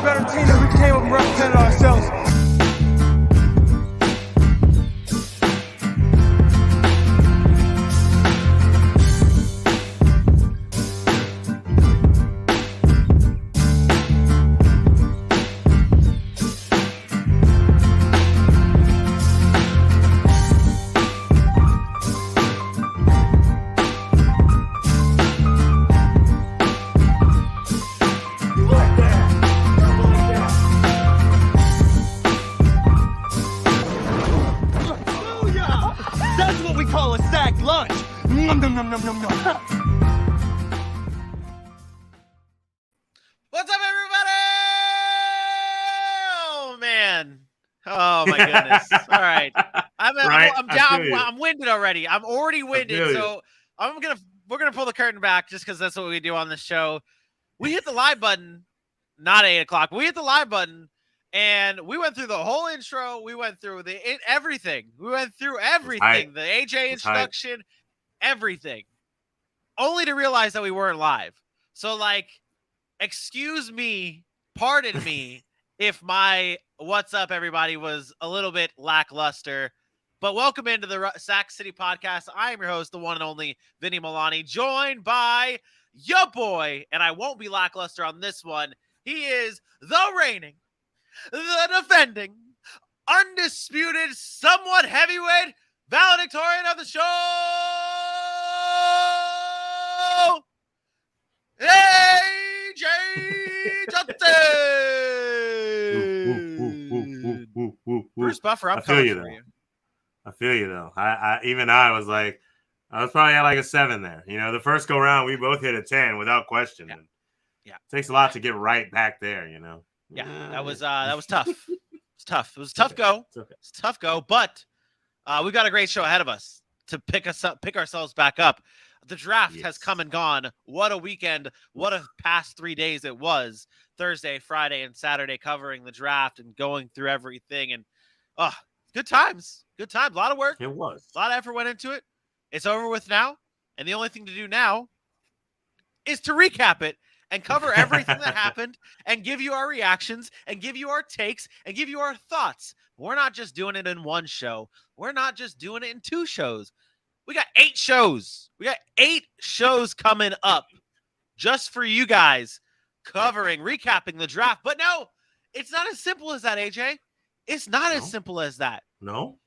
better team than we came up and represented ourselves. What's up, everybody? Oh man! Oh my goodness! All right, I'm down. I'm winded already. I'm already winded. So we're gonna pull the curtain back just because that's what we do on this show. We hit the live button, not 8 o'clock. We hit the live button, and we went through the whole intro. We went through everything. We went through everything. The AJ introduction, everything, only to realize that we weren't live. So like. Excuse me, pardon me if my what's up, everybody, was a little bit lackluster. But welcome into the Sac City Podcast. I am your host, the one and only Vinny Milani, joined by your boy, and I won't be lackluster on this one. He is the reigning, the defending, undisputed, somewhat heavyweight valedictorian of the show. AJ Johnson. Bruce Buffer, I'm coming for you. I feel you though. I was like, I was probably at like a 7 there. You know, the first go round, we both hit a 10 without question. Yeah. It takes a lot to get right back there, you know. Yeah, that was tough. It's tough. It was a tough go. It's a tough go, but we've got a great show ahead of us to pick ourselves back up. The draft has come and gone. What a weekend. What a past 3 days it was. Thursday, Friday, and Saturday covering the draft and going through everything. And good times. Good times. A lot of work. It was. A lot of effort went into it. It's over with now. And the only thing to do now is to recap it and cover everything that happened and give you our reactions and give you our takes and give you our thoughts. We're not just doing it in one show. We're not just doing it in 2 shows. We got 8 shows. We got 8 shows coming up just for you guys recapping the draft. But no, it's not as simple as that, AJ. It's not as simple as that. No.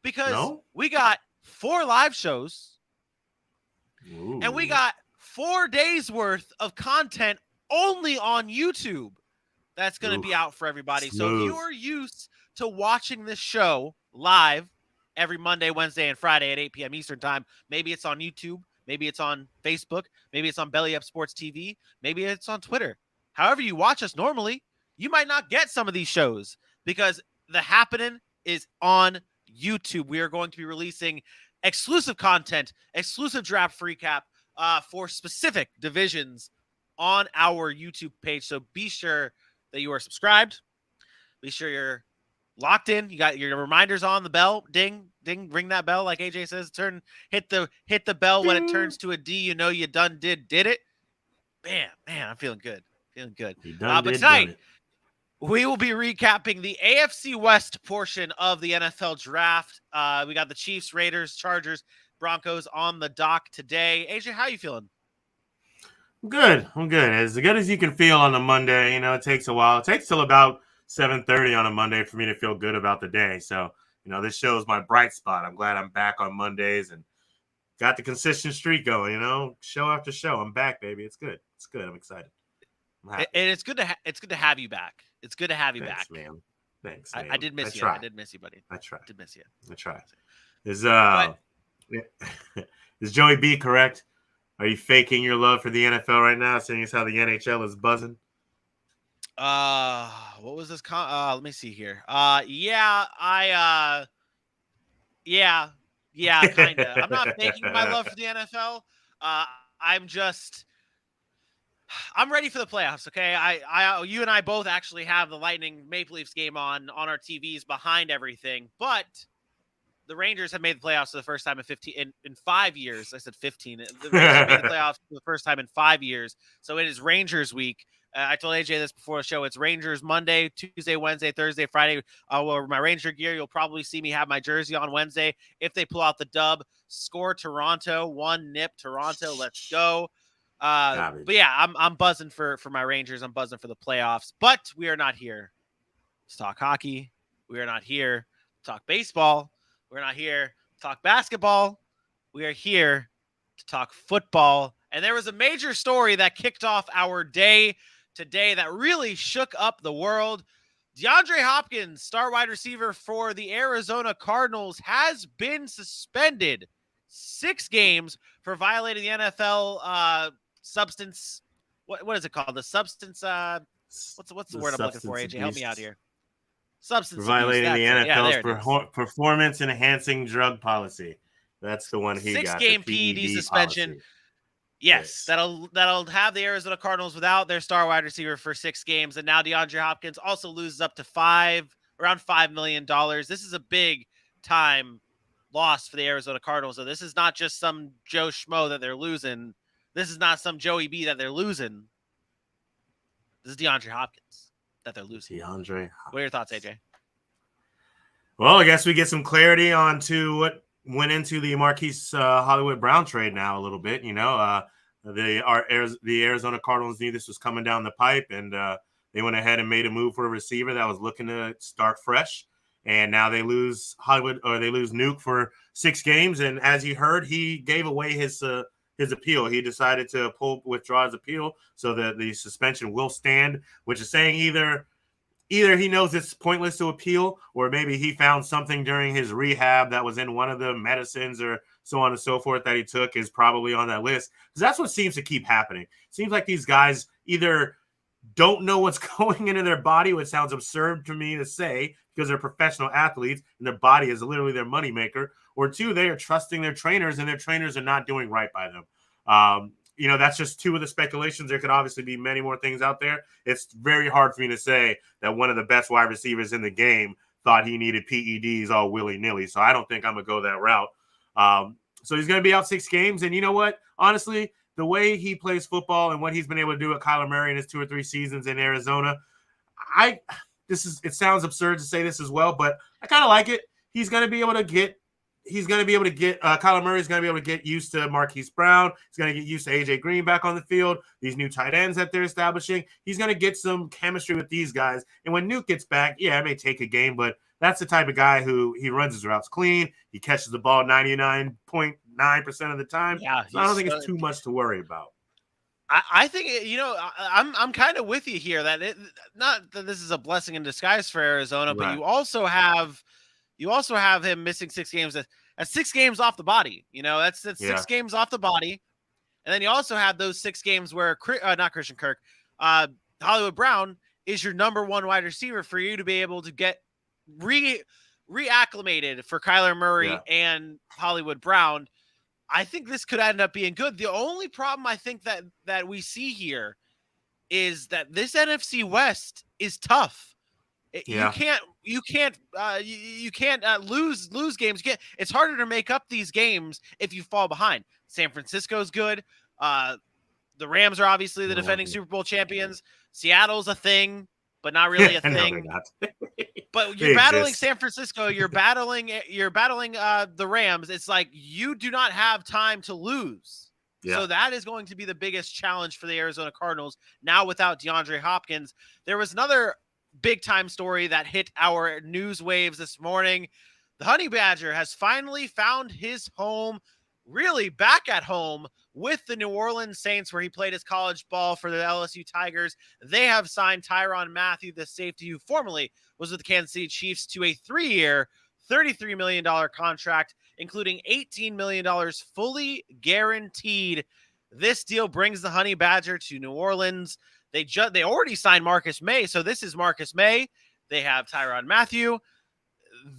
Because we got 4 live shows. Ooh. And we got 4 days worth of content only on YouTube. That's going to be out for everybody. Smooth. So if you are used to watching this show live, every Monday, Wednesday, and Friday at 8 p.m. Eastern time. Maybe it's on YouTube. Maybe it's on Facebook. Maybe it's on Belly Up Sports TV. Maybe it's on Twitter. However you watch us normally, you might not get some of these shows because the happening is on YouTube. We are going to be releasing exclusive content, exclusive draft recap for specific divisions on our YouTube page. So be sure that you are subscribed. Be sure you're locked in. You got your reminders on, the bell. Ding, ding, ring that bell like AJ says. Hit the bell when it turns to a D. You know you did it. Bam, man, I'm feeling good. But tonight we will be recapping the AFC West portion of the NFL draft. We got the Chiefs, Raiders, Chargers, Broncos on the dock today. AJ, how you feeling? I'm good. As good as you can feel on a Monday. You know, it takes a while. It takes till about 7:30 on a Monday for me to feel good about the day. So, you know, this show is my bright spot. I'm glad I'm back on Mondays and got the consistent streak going, you know, show after show. I'm back, baby. It's good. I'm excited. And it's good to have you back. It's good to have you back. Man. Thanks, man. I did miss you. I did miss you, buddy. I tried. Did miss you. I tried. Is Joey B correct? Are you faking your love for the NFL right now, seeing as how the NHL is buzzing? What was this? Let me see here. Yeah, kind of. I'm not faking my love for the NFL. I'm ready for the playoffs. Okay. You and I both actually have the Lightning Maple Leafs game on our TVs behind everything, but the Rangers have made the playoffs for the first time in 5 years. I said 15. The Rangers have made the playoffs for the first time in 5 years. So it is Rangers week. I told AJ this before the show. It's Rangers Monday, Tuesday, Wednesday, Thursday, Friday. I'll wear my Ranger gear. You'll probably see me have my jersey on Wednesday. If they pull out the dub, score Toronto, 1-0 Toronto. Let's go. But yeah, I'm buzzing for my Rangers. I'm buzzing for the playoffs. But we are not here to talk hockey. We are not here to talk baseball. We're not here to talk basketball. We are here to talk football. And there was a major story that kicked off our day today that really shook up the world. DeAndre Hopkins, star wide receiver for the Arizona Cardinals, has been suspended 6 games for violating the NFL substance. What is it called? The substance. What's the word I'm looking for? AJ, help me out here. Substance violating abuse, the NFL's performance enhancing drug policy. That's the one he got. 6-game PED suspension. Policy. Yes, that'll have the Arizona Cardinals without their star wide receiver for 6 games, and now DeAndre Hopkins also loses up to around $5 million. This is a big time loss for the Arizona Cardinals. So this is not just some Joe Schmo that they're losing. This is not some Joey B that they're losing. This is DeAndre Hopkins that they're losing. DeAndre Hopkins. What are your thoughts, AJ? Well, I guess we get some clarity on to what went into the Marquise Hollywood Brown trade now a little bit. The Arizona Cardinals knew this was coming down the pipe, and they went ahead and made a move for a receiver that was looking to start fresh. And now they lose Nuke for 6 games. And as you heard, he gave away his appeal. He decided to withdraw his appeal so that the suspension will stand, which is saying either he knows it's pointless to appeal, or maybe he found something during his rehab that was in one of the medicines or so on and so forth that he took is probably on that list. Because that's what seems to keep happening. It seems like these guys either don't know what's going into their body, which sounds absurd to me to say because they're professional athletes and their body is literally their moneymaker, or 2, they are trusting their trainers and their trainers are not doing right by them. That's just 2 of the speculations. There could obviously be many more things out there. It's very hard for me to say that one of the best wide receivers in the game thought he needed PEDs all willy-nilly. So I don't think I'm going to go that route. So he's going to be out 6 games. And you know what? Honestly, the way he plays football and what he's been able to do with Kyler Murray in his 2 or 3 seasons in Arizona, it sounds absurd to say this as well, but I kind of like it. He's going to be able to get Kyler Murray's going to be able to get used to Marquise Brown. He's going to get used to AJ Green back on the field, these new tight ends that they're establishing. He's going to get some chemistry with these guys. And when Nuke gets back, yeah, it may take a game, but that's the type of guy who he runs his routes clean. He catches the ball 99.9% of the time. Yeah, so I don't think it's too much to worry about. I think, I'm kind of with you here that not that this is a blessing in disguise for Arizona, but you also have him missing 6 games. That's 6 games off the body. That's 6 games off the body. And then you also have those 6 games where not Christian Kirk, Hollywood Brown is your number 1 wide receiver for you to be able to get reacclimated for Kyler Murray and Hollywood Brown. I think this could end up being good. The only problem I think that we see here is that this NFC West is tough. You can't lose games. It's harder to make up these games if you fall behind. San Francisco's good. The Rams are obviously the defending Super Bowl champions. Seattle's a thing, but not really a thing. But you're battling San Francisco. You're battling the Rams. It's like you do not have time to lose. Yeah. So that is going to be the biggest challenge for the Arizona Cardinals now without DeAndre Hopkins. There was another big-time story that hit our news waves this morning. The Honey Badger has finally found his home, really back at home, with the New Orleans Saints, where he played his college ball for the LSU Tigers. They have signed Tyra Matthew, the safety who formerly was with the Kansas City Chiefs, to a 3-year, $33 million contract, including $18 million fully guaranteed. This deal brings the Honey Badger to New Orleans. They already signed Marcus May, so this is Marcus May. They have Tyrann Mathieu.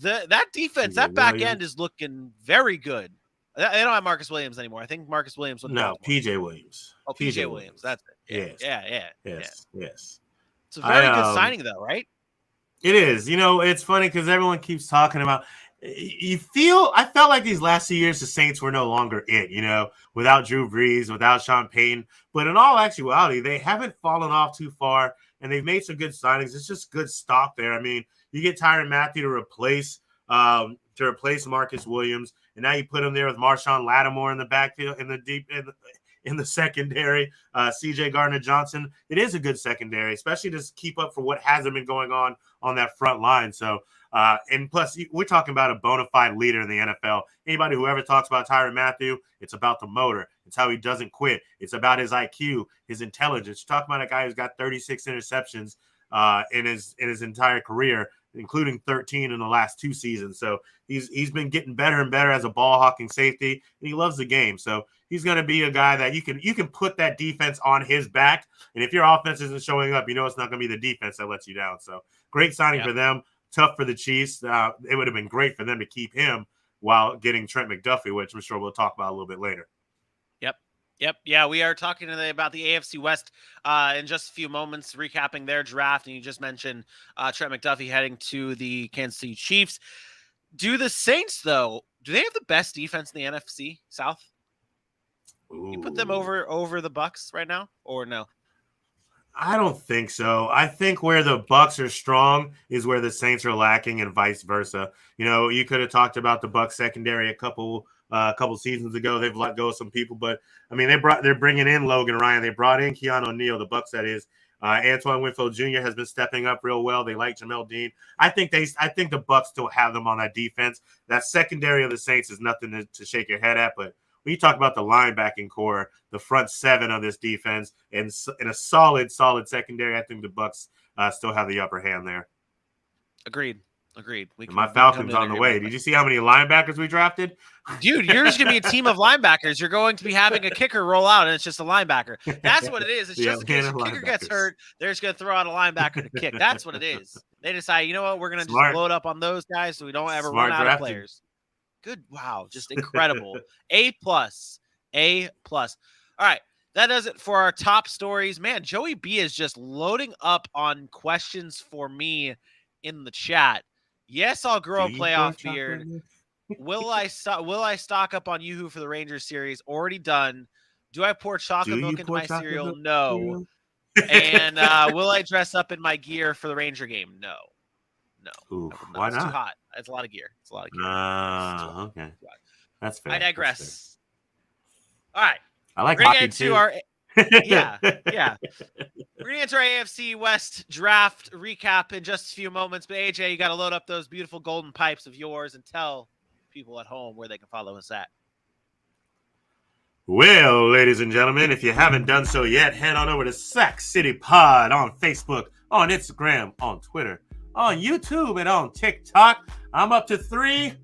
That defense, that back end is looking very good. They don't have Marcus Williams anymore. I think Marcus Williams. PJ Williams. Oh, PJ Williams. That's it. Yes. It's a very good signing, though, right? It is. It's funny because everyone keeps talking about I felt like these last 2 years the Saints were no longer it, without Drew Brees, without Sean Payton. But in all actuality, they haven't fallen off too far, and they've made some good signings. It's just good stock there. I mean, you get Tyra Matthew to replace Marcus Williams, and now you put him there with Marshawn Lattimore in the backfield, in the secondary, C.J. Gardner-Johnson. It is a good secondary, especially to keep up for what hasn't been going on that front line. So, and plus, we're talking about a bona fide leader in the NFL. Anybody who ever talks about Tyra Matthew, it's about the motor. It's how he doesn't quit. It's about his IQ, his intelligence. You're talking about a guy who's got 36 interceptions in his entire career, including 13 in the last 2 seasons. So he's been getting better and better as a ball hawking safety, and he loves the game. So he's going to be a guy that you can put that defense on his back. And if your offense isn't showing up, it's not going to be the defense that lets you down. So great signing for them. Tough for the Chiefs. It would have been great for them to keep him while getting Trent McDuffie, which I'm sure we'll talk about a little bit later. Yep. Yeah, we are talking today about the AFC West in just a few moments, recapping their draft. And you just mentioned Trent McDuffie heading to the Kansas City Chiefs. Do the Saints, though, do they have the best defense in the NFC South? Ooh. You put them over the Bucks right now, or no? I don't think so. I think where the Bucks are strong is where the Saints are lacking, and vice versa. You could have talked about the Bucks secondary a couple seasons ago. They've let go of some people, but I mean, they're bringing in Logan Ryan. They brought in Keanu O'Neal, the Bucks, that is. Antoine Winfield Jr. has been stepping up real well. They like Jamel Dean. I think the Bucks still have them on that defense. That secondary of the Saints is nothing to shake your head at, but when you talk about the linebacking core, the front seven of this defense, and in a solid secondary, I think the Bucks still have the upper hand there. Agreed. My Falcons on the way. Did you see how many linebackers we drafted? Dude, you're just going to be a team of linebackers. You're going to be having a kicker roll out, and it's just a linebacker. That's what it is. It's just in case a kicker gets hurt, they're just going to throw out a linebacker to kick. That's what it is. They decide, you know what, we're going to just blow it up on those guys so we don't ever run out of players. Good. Wow. Just incredible. A+. All right. That does it for our top stories. Man, Joey B is just loading up on questions for me in the chat. Yes, I'll grow a playoff beard. Will I stock up on Yoo-Hoo for the Rangers series? Already done. Do I pour chocolate milk into my cereal? No. And will I dress up in my gear for the Ranger game? No. Ooh, why not? It's too hot. It's a lot of gear. Okay. That's fair. I digress. All right. I like We're gonna hockey get to too. our yeah. We're gonna enter our AFC West draft recap in just a few moments. But AJ, you got to load up those beautiful golden pipes of yours and tell people at home where they can follow us at. Well, ladies and gentlemen, if you haven't done so yet, head on over to Sac City Pod on Facebook, on Instagram, on Twitter, on YouTube, and on TikTok. I'm up to 3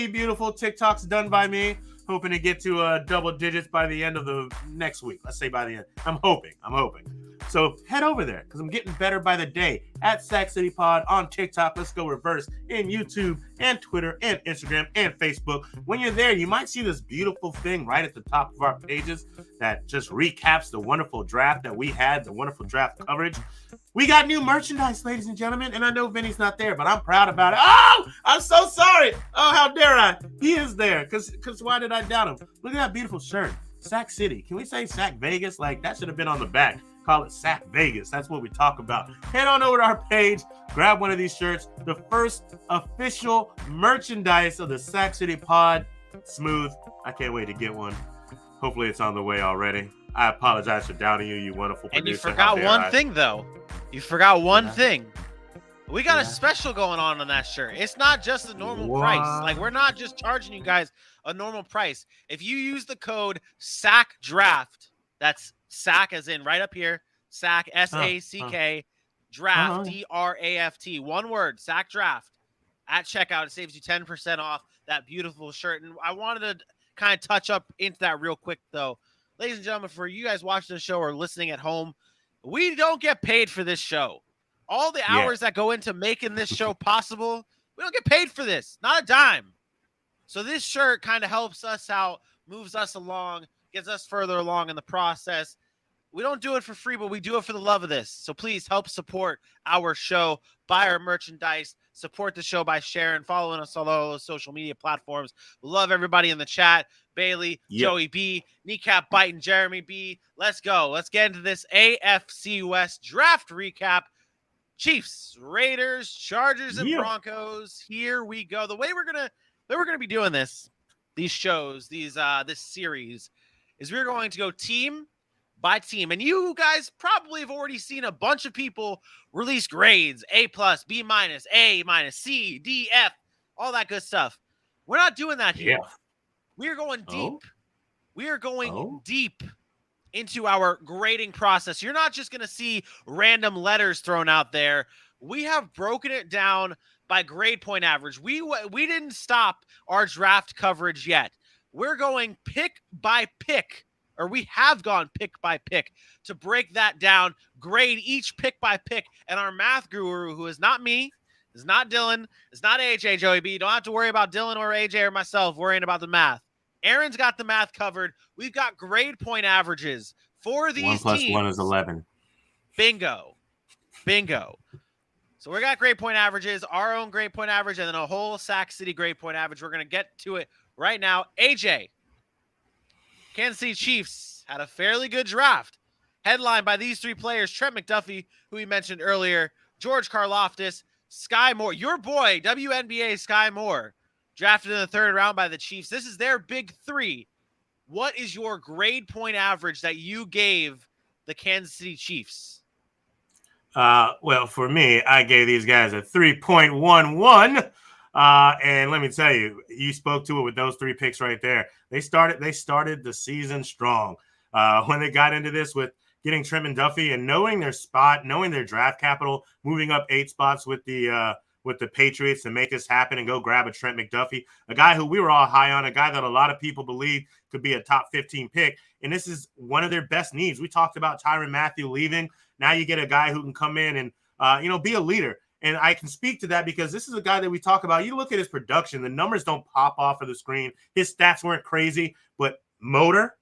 beautiful TikToks done by me. Hoping to get to double digits by the end of the next week. Let's say by the end. I'm hoping. So head over there because I'm getting better by the day at Sac City Pod on TikTok. Let's go reverse in YouTube and Twitter and Instagram and Facebook. When you're there, you might see this beautiful thing right at the top of our pages that just recaps the wonderful draft that we had, the wonderful draft coverage. We got new merchandise, ladies and gentlemen, and I know Vinny's not there, but I'm proud about it. Oh, I'm so sorry. Oh, how dare I? He is there, because why did I doubt him? Look at that beautiful shirt. Sac City. Can we say Sac Vegas? Like, that should have been on the back. Call it Sac Vegas. That's what we talk about. Head on over to our page. Grab one of these shirts. The first official merchandise of the Sac City Pod. Smooth. I can't wait to get one. Hopefully it's on the way already. I apologize for doubting you, you wonderful producer. And you forgot one thing, though. You forgot one thing. We got a special going on that shirt. It's not just a normal price. Like, we're not just charging you guys a normal price. If you use the code SACDRAFT, that's SAC as in right up here, SAC, S-A-C-K, draft, D-R-A-F-T. One word, SACDRAFT. At checkout, it saves you 10% off that beautiful shirt. And I wanted to kind of touch up into that real quick, though. Ladies and gentlemen, for you guys watching the show or listening at home, we don't get paid for this show. All the hours that go into making this show possible, we don't get paid for this. Not a dime. So this shirt kind of helps us out, moves us along, gets us further along in the process. We don't do it for free, but we do it for the love of this. So please help support our show, buy our merchandise, Support the show by sharing, following us on all those social media platforms. We love everybody in the chat. Bailey, Joey B, Kneecap Biting, Jeremy B. Let's go. Let's get into this AFC West draft recap. Chiefs, Raiders, Chargers, and Broncos. Here we go. The way we're gonna be doing these shows, this series, is we're going to go team by team. And you guys probably have already seen a bunch of people release grades: A+, B-, A-, C, D, F, all that good stuff. We're not doing that here. Yeah. We're going deep. We are going deep into our grading process. You're not just going to see random letters thrown out there. We have broken it down by grade point average. We didn't stop our draft coverage yet. We're going pick by pick, or we have gone pick by pick to break that down, grade each pick by pick. And our math guru, who is not me, is not Dylan, is not AJ, Joey B. Don't have to worry about Dylan or AJ or myself worrying about the math. Aaron's got the math covered. We've got grade point averages for these 1 + teams. 1 is 11. Bingo. So we got grade point averages, our own grade point average, and then a whole Sac City grade point average. We're going to get to it right now. AJ, Kansas City Chiefs had a fairly good draft, headlined by these three players: Trent McDuffie, who we mentioned earlier, George Karlaftis, Sky Moore, your boy, WNBA Sky Moore, drafted in the 3rd round by the Chiefs. This is their big three. What is your grade point average that you gave the Kansas City Chiefs? Well, for me, I gave these guys a 3.11. And let me tell you, you spoke to it with those 3 picks right there. They started the season strong. When they got into this with getting Trent McDuffie and knowing their spot, knowing their draft capital, moving up 8 spots with the Patriots to make this happen and go grab a Trent McDuffie, a guy who we were all high on, a guy that a lot of people believe could be a top 15 pick. And this is one of their best needs. We talked about Tyra Matthew leaving. Now you get a guy who can come in and, be a leader. And I can speak to that because this is a guy that we talk about. You look at his production, the numbers don't pop off of the screen. His stats weren't crazy, but motor,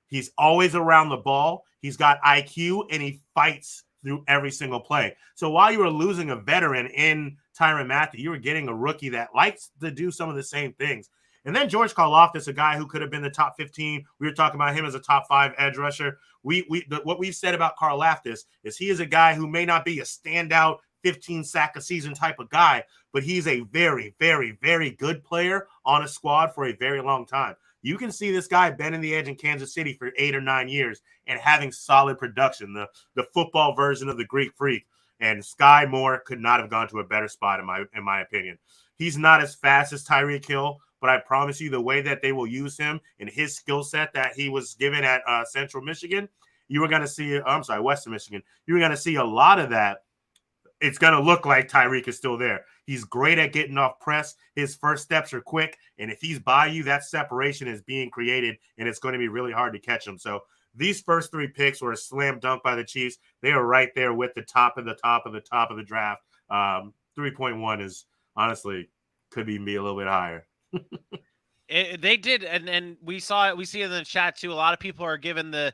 he's always around the ball. He's got IQ, and he fights through every single play. So while you were losing a veteran in Tyra Matthew, you were getting a rookie that likes to do some of the same things. And then George Karlaftis, a guy who could have been the top 15. We were talking about him as a top 5 edge rusher. What we've said about Karlaftis is he is a guy who may not be a standout 15 sack a season type of guy, but he's a very, very, very good player on a squad for a very long time. You can see this guy bending the edge in Kansas City for 8 or 9 years and having solid production, the football version of the Greek Freak. And Sky Moore could not have gone to a better spot in my opinion. He's not as fast as Tyree Kill, but I promise you the way that they will use him and his skill set that he was given at Central Michigan, you were going to see, Western Michigan, you were going to see a lot of that. It's going to look like Tyreek is still there. He's great at getting off press. His first steps are quick. And if he's by you, that separation is being created, and it's going to be really hard to catch him. So these first 3 picks were a slam dunk by the Chiefs. They are right there with the top of the top of the top of the draft. 3.1 is honestly could even be a little bit higher. They did, and we saw it. We see it in the chat too. A lot of people are giving the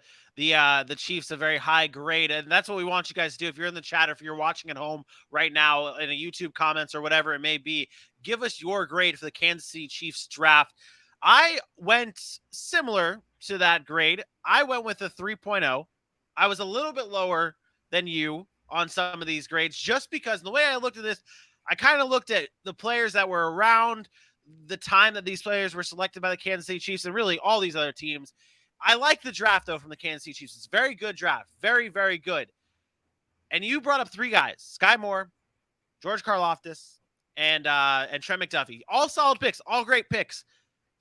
Chiefs a very high grade, and that's what we want you guys to do. If you're in the chat, or if you're watching at home right now in a YouTube comments or whatever it may be, give us your grade for the Kansas City Chiefs draft. I went similar to that grade. I went with a 3.0. I was a little bit lower than you on some of these grades, just because the way I looked at this, I kind of looked at the players that were around the time that these players were selected by the Kansas City Chiefs and really all these other teams. I like the draft, though, from the Kansas City Chiefs. It's a very good draft. Very, very good. And you brought up 3 guys: Sky Moore, George Karlaftis, and Trent McDuffie. All solid picks, all great picks.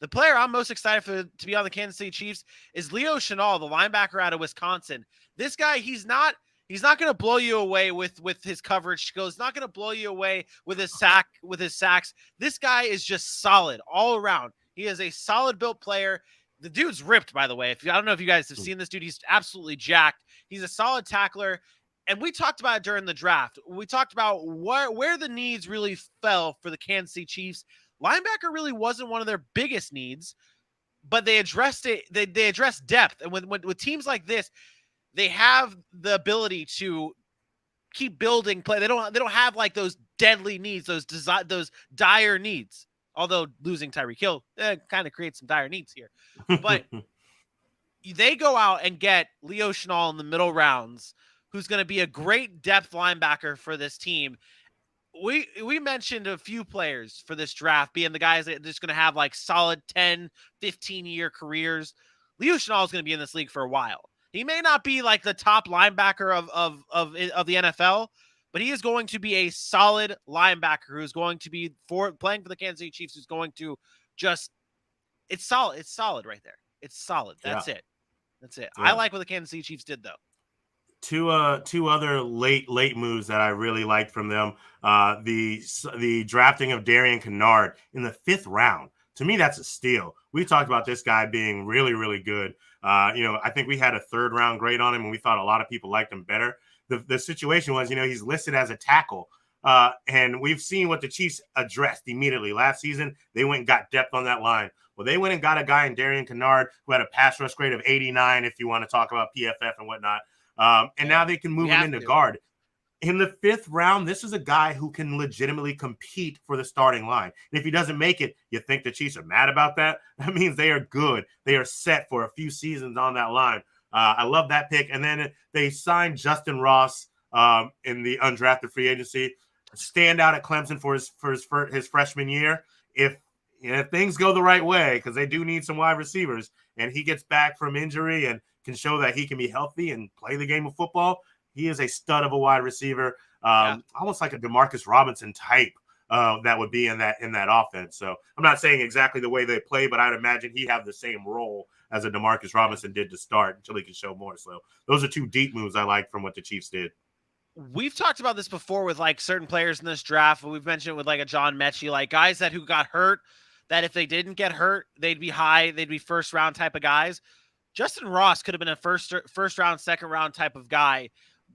The player I'm most excited for to be on the Kansas City Chiefs is Leo Chenal, the linebacker out of Wisconsin. This guy, he's not going to blow you away with his coverage skills. He's not going to blow you away with his sacks. This guy is just solid all around. He is a solid built player. The dude's ripped, by the way. I don't know if you guys have seen this dude. He's absolutely jacked. He's a solid tackler. And we talked about it during the draft. We talked about where the needs really fell for the Kansas City Chiefs. Linebacker really wasn't one of their biggest needs, but they addressed it. They addressed depth. And with teams like this, they have the ability to keep building play. They don't have like those deadly needs, those dire needs. Although losing Tyree Kill kind of creates some dire needs here. But they go out and get Leo Chenal in the middle rounds, who's going to be a great depth linebacker for this team. We mentioned a few players for this draft being the guys that are just going to have like solid 10, 15-year careers. Leo Chenal is going to be in this league for a while. He may not be like the top linebacker of the NFL, but he is going to be a solid linebacker who's going to be playing for the Kansas City Chiefs, who's going to just – it's solid. It's solid right there. It's solid. That's it. That's it. Yeah. I like what the Kansas City Chiefs did, though. Two other late moves that I really liked from them. The drafting of Darian Canard in the 5th round. To me, that's a steal. We talked about this guy being really, really good. I think we had a 3rd round grade on him, and we thought a lot of people liked him better. The situation was, he's listed as a tackle. And we've seen what the Chiefs addressed immediately. Last season, they went and got depth on that line. Well, they went and got a guy in Darian Canard who had a pass rush grade of 89, if you want to talk about PFF and whatnot. And now they can move him into guard. In the 5th round, this is a guy who can legitimately compete for the starting line. And if he doesn't make it, you think the Chiefs are mad about that? That means they are good. They are set for a few seasons on that line. I love that pick. And then they signed Justin Ross in the undrafted free agency. Stand out at Clemson for his freshman year. If things go the right way, because they do need some wide receivers, and he gets back from injury and can show that he can be healthy and play the game of football, he is a stud of a wide receiver, almost like a Demarcus Robinson type that would be in that offense. So I'm not saying exactly the way they play, but I'd imagine he'd have the same role as a Demarcus Robinson did to start until he can show more. So those are 2 deep moves I like from what the Chiefs did. We've talked about this before with like certain players in this draft. We've mentioned it with like a John Mechie, like guys who got hurt, that if they didn't get hurt, they'd be high. They'd be 1st round type of guys. Justin Ross could have been a first round, 2nd round type of guy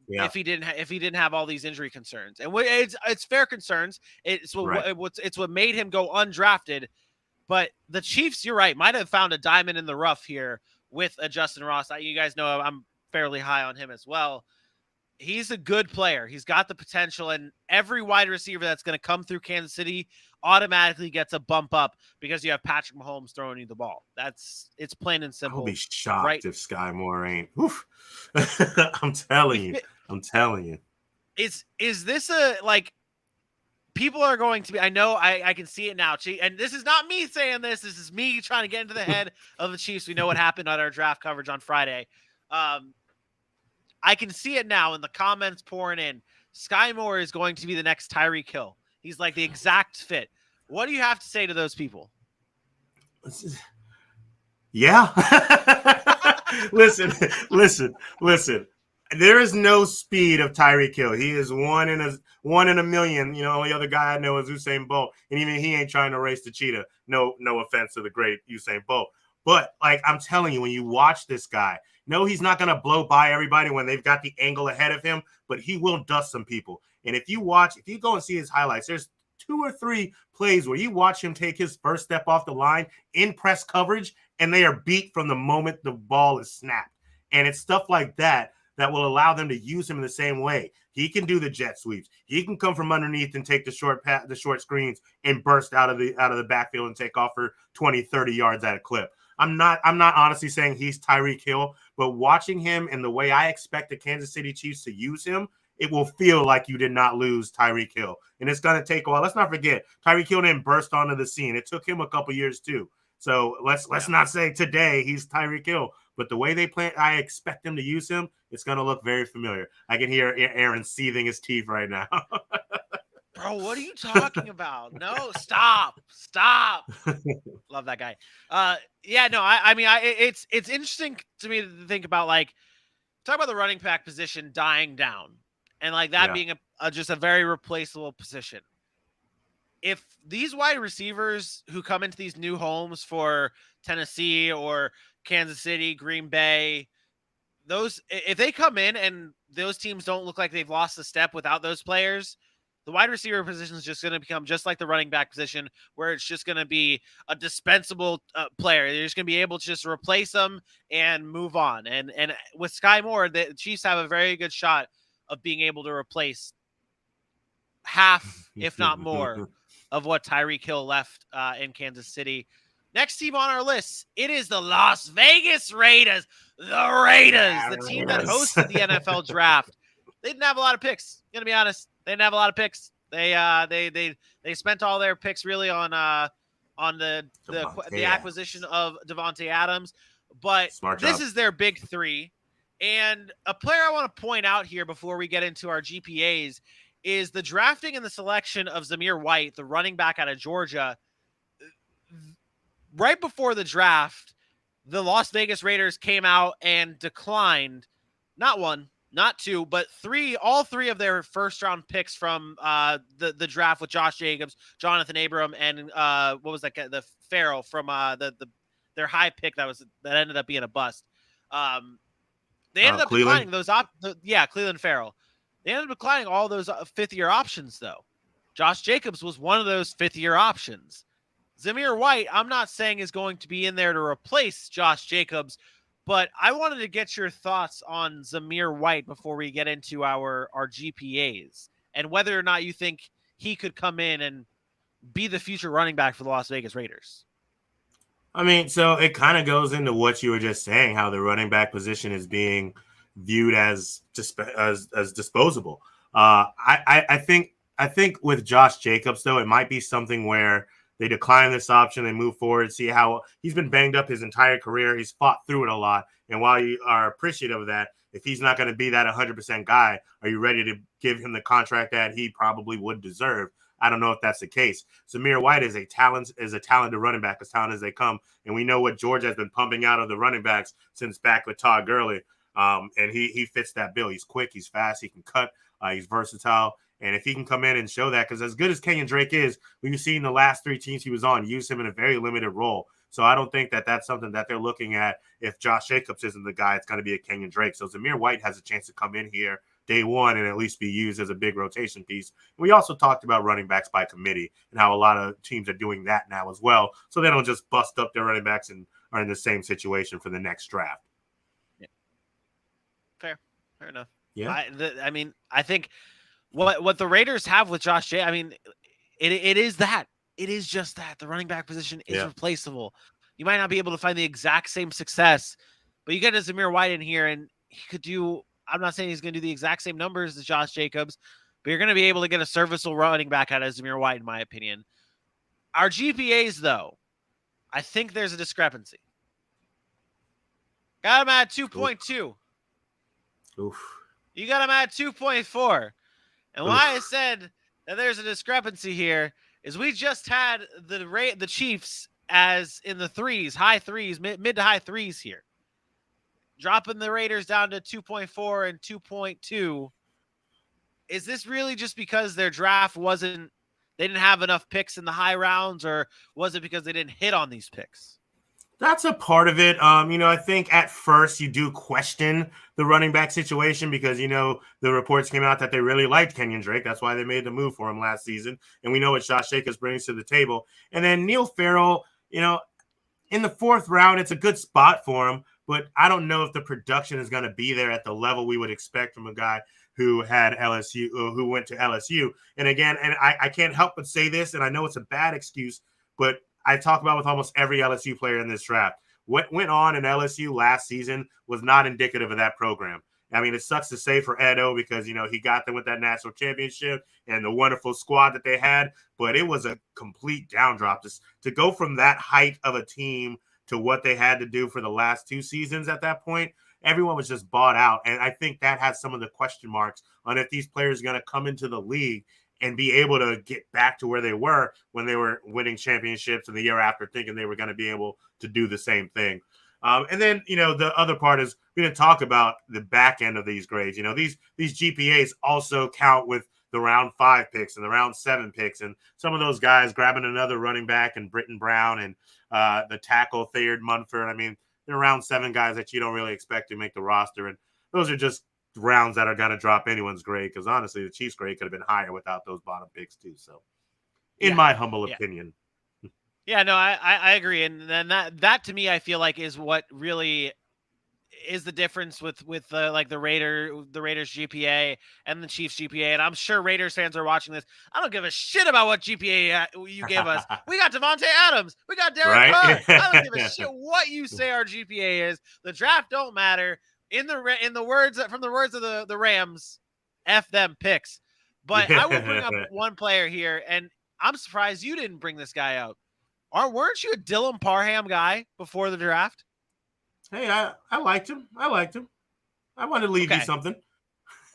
if he didn't have all these injury concerns. And it's fair concerns. It's what made him go undrafted. But the Chiefs, you're right, might have found a diamond in the rough here with a Justin Ross. You guys know I'm fairly high on him as well. He's a good player. He's got the potential, and every wide receiver that's going to come through Kansas City automatically gets a bump up because you have Patrick Mahomes throwing you the ball. It's plain and simple. I'll be shocked if Sky Moore ain't. Oof. I'm telling you. Is this people are going to be, I know I can see it now. And this is not me saying this. This is me trying to get into the head of the Chiefs. We know what happened on our draft coverage on Friday. I can see it now in the comments pouring in. Sky Moore is going to be the next Tyree Kill. He's like the exact fit. What do you have to say to those people? Yeah. Listen. There is no speed of Tyree Kill. He is one in a million. The only other guy I know is Usain Bolt, and even he ain't trying to race the cheetah. No offense to the great Usain Bolt. But I'm telling you, when you watch this guy, no, he's not going to blow by everybody when they've got the angle ahead of him, but he will dust some people. And if you go and see his highlights, there's 2 or 3 plays where you watch him take his first step off the line in press coverage, and they are beat from the moment the ball is snapped. And it's stuff like that will allow them to use him in the same way. He can do the jet sweeps. He can come from underneath and take the short screens and burst out of the backfield and take off for 20, 30 yards at a clip. I'm not honestly saying he's Tyree Kill, but watching him and the way I expect the Kansas City Chiefs to use him, it will feel like you did not lose Tyree Kill. And it's going to take a while. Let's not forget, Tyree Kill didn't burst onto the scene. It took him a couple years too. So let's not say today he's Tyree Kill, but the way they play, I expect them to use him. It's going to look very familiar. I can hear Aaron seething his teeth right now. Bro, what are you talking about? No, stop. Love that guy. It's interesting to me to think about, talk about the running back position dying down and being just a very replaceable position. If these wide receivers who come into these new homes for Tennessee or Kansas City, Green Bay, if they come in and those teams don't look like they've lost a step without those players, the wide receiver position is just going to become just like the running back position, where it's just going to be a dispensable player. You're just going to be able to just replace them and move on. And with Sky Moore, the Chiefs have a very good shot of being able to replace half, if not more, of what Tyree Kill left in Kansas City. Next team on our list, it is the Las Vegas Raiders. The Raiders, the team that hosted the NFL draft. They didn't have a lot of picks. Gonna be honest, they didn't have a lot of picks. They spent all their picks really on the acquisition of Devontae Adams. But this is their big three. And a player I want to point out here before we get into our GPAs is the drafting and the selection of Zamir White, the running back out of Georgia. Right before the draft, the Las Vegas Raiders came out and declined not one, not two, but all three of their first-round picks from the draft with Josh Jacobs, Jonathan Abram, and what was that guy? The Farrell from their high pick that ended up being a bust. They ended up declining those Cleveland Farrell. They ended up declining all those fifth-year options, though. Josh Jacobs was one of those fifth-year options. Zamir White, I'm not saying is going to be in there to replace Josh Jacobs, but I wanted to get your thoughts on Zamir White before we get into our GPAs and whether or not you think he could come in and be the future running back for the Las Vegas Raiders. I mean, so it kind of goes into what you were just saying, how the running back position is being viewed as disposable. I think with Josh Jacobs, though, it might be something where they decline this option, they move forward, see how he's been banged up his entire career. He's fought through it a lot. And while you are appreciative of that, if he's not going to be that 100% guy, are you ready to give him the contract that he probably would deserve? I don't know if that's the case. Zamir White is a talented running back, as talented as they come. And we know what Georgia has been pumping out of the running backs since back with Todd Gurley. And he fits that bill. He's quick, he's fast, he can cut, he's versatile. And if he can come in and show that, because as good as Kenyon Drake is, we've seen the last three teams he was on use him in a very limited role. So I don't think that that's something that they're looking at. If Josh Jacobs isn't the guy, it's going to be a Kenyon Drake. So Zamir White has a chance to come in here day one and at least be used as a big rotation piece. We also talked about running backs by committee and how a lot of teams are doing that now as well. So they don't just bust up their running backs and are in the same situation for the next draft. Yeah. Fair enough. Yeah. I think what the Raiders have with Josh Jacobs, I mean, it is that. It is just that. The running back position is replaceable. You might not be able to find the exact same success, but you get a Zamir White in here and he could do, I'm not saying he's going to do the exact same numbers as Josh Jacobs, but you're going to be able to get a serviceable running back out of Zamir White, in my opinion. Our GPAs, though, I think there's a discrepancy. Got him at 2.2. Oof. You got him at 2.4. And why I said that there's a discrepancy here is we just had the Chiefs as in the threes, high threes, mid to high threes here. Dropping the Raiders down to 2.4 and 2.2. Is this really just because their draft they didn't have enough picks in the high rounds, or was it because they didn't hit on these picks? That's a part of it. I think at first you do question the running back situation because, the reports came out that they really liked Kenyon Drake. That's why they made the move for him last season. And we know what Josh Jacobs brings to the table. And then Neil Farrell, in the fourth round, it's a good spot for him. But I don't know if the production is going to be there at the level we would expect from a guy who had LSU, who went to LSU. And again, I can't help but say this, and I know it's a bad excuse, but I talk about with almost every LSU player in this draft. What went on in LSU last season was not indicative of that program. I mean, it sucks to say for Edo because, he got them with that national championship and the wonderful squad that they had, but it was a complete down drop. To go from that height of a team to what they had to do for the last two seasons at that point, everyone was just bought out. And I think that has some of the question marks on if these players are going to come into the league and be able to get back to where they were when they were winning championships and the year after thinking they were going to be able to do the same thing. And then, the other part is we didn't talk about the back end of these grades. These GPAs also count with the round 5 picks and the round 7 picks. And some of those guys grabbing another running back and Britton Brown and the tackle Thayard Munford. I mean, they're round 7 guys that you don't really expect to make the roster. And those are just rounds that are going to drop anyone's grade because honestly the Chiefs grade could have been higher without those bottom picks too. So in my humble opinion. Yeah, no, I agree. And then that to me, I feel like is what really is the difference with like the Raiders GPA and the Chiefs GPA. And I'm sure Raiders fans are watching this. I don't give a shit about what GPA you give us. We got Devontae Adams. We got Darian Canard. I don't give a shit what you say our GPA is. The draft don't matter. In the words of the Rams, F them picks. But I will bring up one player here, and I'm surprised you didn't bring this guy up. Weren't you a Dylan Parham guy before the draft? Hey, I liked him. I wanted to leave you something.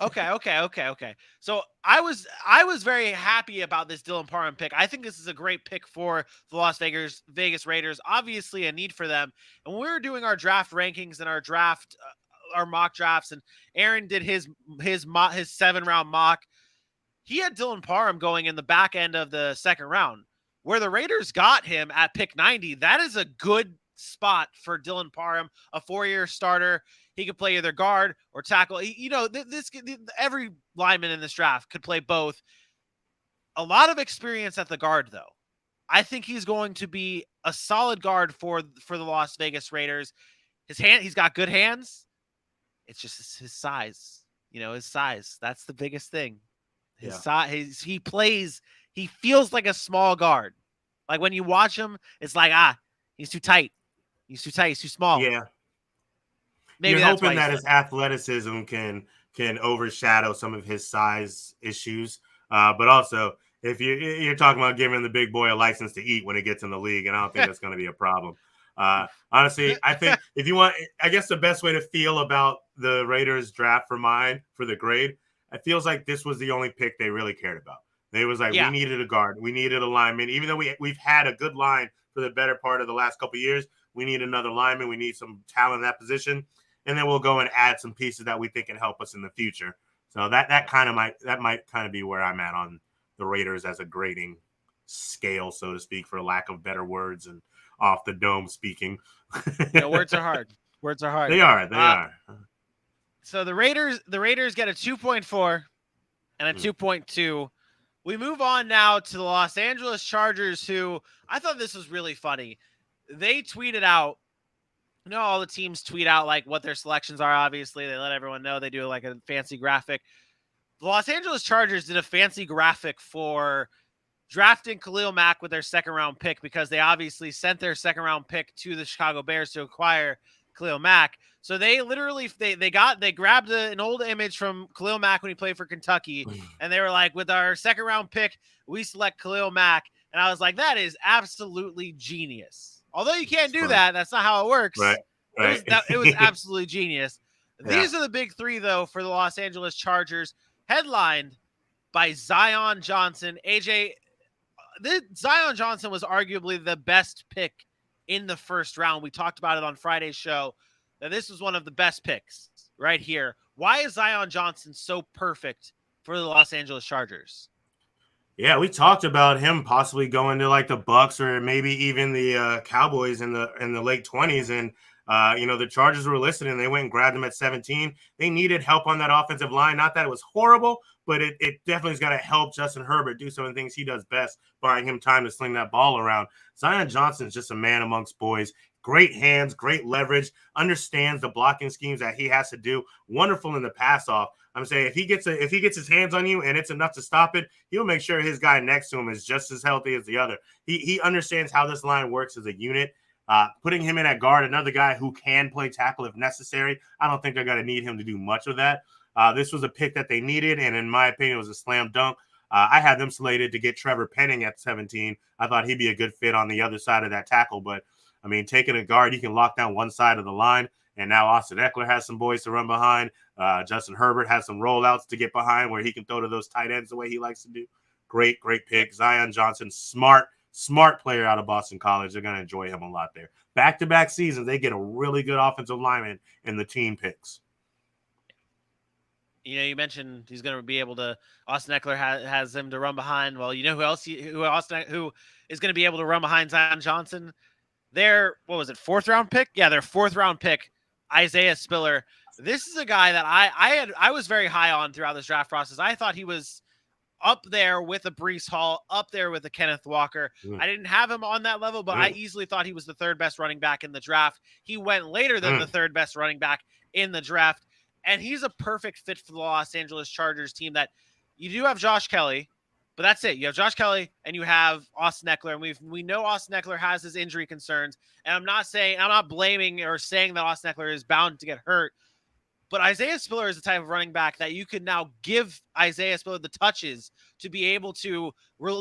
Okay. So I was very happy about this Dylan Parham pick. I think this is a great pick for the Las Vegas Raiders. Obviously, a need for them. And when we were doing our draft rankings and our mock drafts, and Aaron did his 7-round mock, he had Dylan Parham going in the back end of the second round. Where the Raiders got him at pick 90, that is a good spot for Dylan Parham, a 4-year starter. He could play either guard or tackle. Every lineman in this draft could play both. A lot of experience at the guard, though. I think he's going to be a solid guard for the Las Vegas Raiders. He's got good hands. It's just his size. His size. That's the biggest thing. His size. He feels like a small guard. Like when you watch him, it's like, he's too tight. He's too small. Yeah. Maybe you're that's hoping that his athleticism can overshadow some of his size issues. But also, if you're talking about giving the big boy a license to eat when he gets in the league, and I don't think that's going to be a problem. Honestly, I think if you want, I guess the best way to feel about the Raiders draft for the grade, it feels like this was the only pick they really cared about. They was like, we needed a guard. We needed a lineman. Even though we've had a good line for the better part of the last couple of years, we need another lineman. We need some talent in that position. And then we'll go and add some pieces that we think can help us in the future. So that might kind of be where I'm at on the Raiders as a grading scale, so to speak, for lack of better words and off the dome speaking. Words are hard. They are. So the Raiders get a 2.4 and a 2.2. We move on now to the Los Angeles Chargers, who I thought this was really funny. They tweeted out, all the teams tweet out like what their selections are. Obviously, they let everyone know. They do like a fancy graphic. The Los Angeles Chargers did a fancy graphic for drafting Khalil Mack with their second-round pick because they obviously sent their second-round pick to the Chicago Bears to acquire Khalil Mack. So they literally they grabbed an old image from Khalil Mack when he played for Kentucky, and they were like, with our second-round pick, we select Khalil Mack. And I was like, that is absolutely genius. Although you can't do that, that's not how it works. Right. It was absolutely genius. Yeah. These are the big three, though, for the Los Angeles Chargers, headlined by Zion Johnson. AJ, Zion Johnson was arguably the best pick in the first round. We talked about it on Friday's show, that this was one of the best picks right here. Why is Zion Johnson so perfect for the Los Angeles Chargers? Yeah, we talked about him possibly going to like the Bucks or maybe even the Cowboys in the late 20s. And, the Chargers were listening. They went and grabbed him at 17. They needed help on that offensive line. Not that it was horrible, but it definitely is going to help Justin Herbert do some of the things he does best, buying him time to sling that ball around. Zion Johnson is just a man amongst boys. Great hands, great leverage, understands the blocking schemes that he has to do. Wonderful in the pass off. I'm saying if he gets his hands on you and it's enough to stop it, he'll make sure his guy next to him is just as healthy as the other. He understands how this line works as a unit. Putting him in at guard, another guy who can play tackle if necessary. I don't think they're going to need him to do much of that. This was a pick that they needed, and in my opinion, it was a slam dunk. I had them slated to get Trevor Penning at 17. I thought he'd be a good fit on the other side of that tackle, but I mean, taking a guard, he can lock down one side of the line. And now Austin Eckler has some boys to run behind. Justin Herbert has some rollouts to get behind where he can throw to those tight ends the way he likes to do. Great pick. Zion Johnson, smart player out of Boston College. They're going to enjoy him a lot there. Back-to-back seasons, they get a really good offensive lineman in the team picks. You mentioned he's going to be able to. Austin Eckler has him to run behind. Well, who else? Who is going to be able to run behind Zion Johnson? Their, fourth round pick? Yeah, their fourth round pick, Isaiah Spiller. This is a guy that I was very high on throughout this draft process. I thought he was up there with a Breece Hall, up there with a Kenneth Walker. I didn't have him on that level, but I easily thought he was the third best running back in the draft. He went later than the third best running back in the draft, and he's a perfect fit for the Los Angeles Chargers team. That you do have Josh Kelly, but that's it. You have Josh Kelly and you have Austin Eckler, and we know Austin Eckler has his injury concerns, and I'm not blaming or saying that Austin Eckler is bound to get hurt. But Isaiah Spiller is the type of running back that you could now give Isaiah Spiller the touches to be able to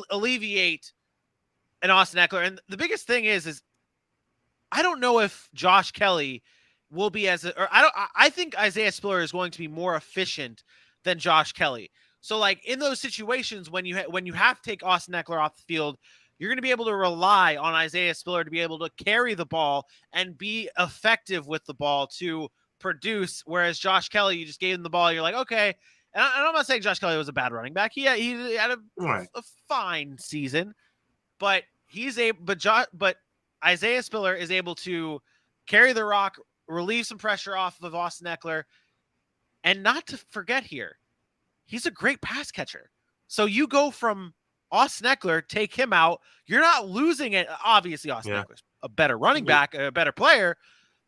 alleviate an Austin Eckler. And the biggest thing is I don't know if Josh Kelly will be I think Isaiah Spiller is going to be more efficient than Josh Kelly. So like in those situations when you have to take Austin Eckler off the field, you're going to be able to rely on Isaiah Spiller to be able to carry the ball and be effective with the ball to produce, whereas Josh Kelly, you just gave him the ball, you're like, okay. And I'm not saying Josh Kelly was a bad running back. He had a fine season, but but Isaiah Spiller is able to carry the rock, relieve some pressure off of Austin Eckler, and not to forget here, he's a great pass catcher. So you go from Austin Eckler, take him out, you're not losing it. Obviously, Austin Eckler's a better running back, a better player,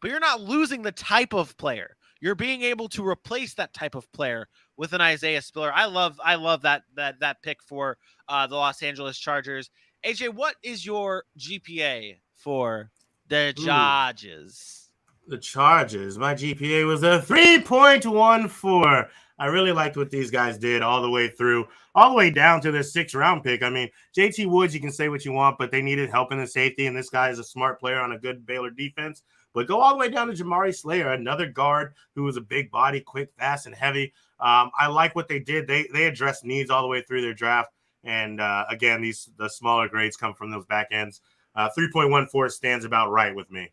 but you're not losing the type of player. You're being able to replace that type of player with an Isaiah Spiller. I love that pick for the Los Angeles Chargers. AJ, what is your GPA for the Chargers? The Chargers. My GPA was a 3.14. I really liked what these guys did all the way through, all the way down to their 6th round pick. I mean, JT Woods, you can say what you want, but they needed help in the safety, and this guy is a smart player on a good Baylor defense. But go all the way down to Jamari Slayer, another guard who was a big body, quick, fast, and heavy. I like what they did. They addressed needs all the way through their draft. And, again, the smaller grades come from those back ends. 3.14 stands about right with me.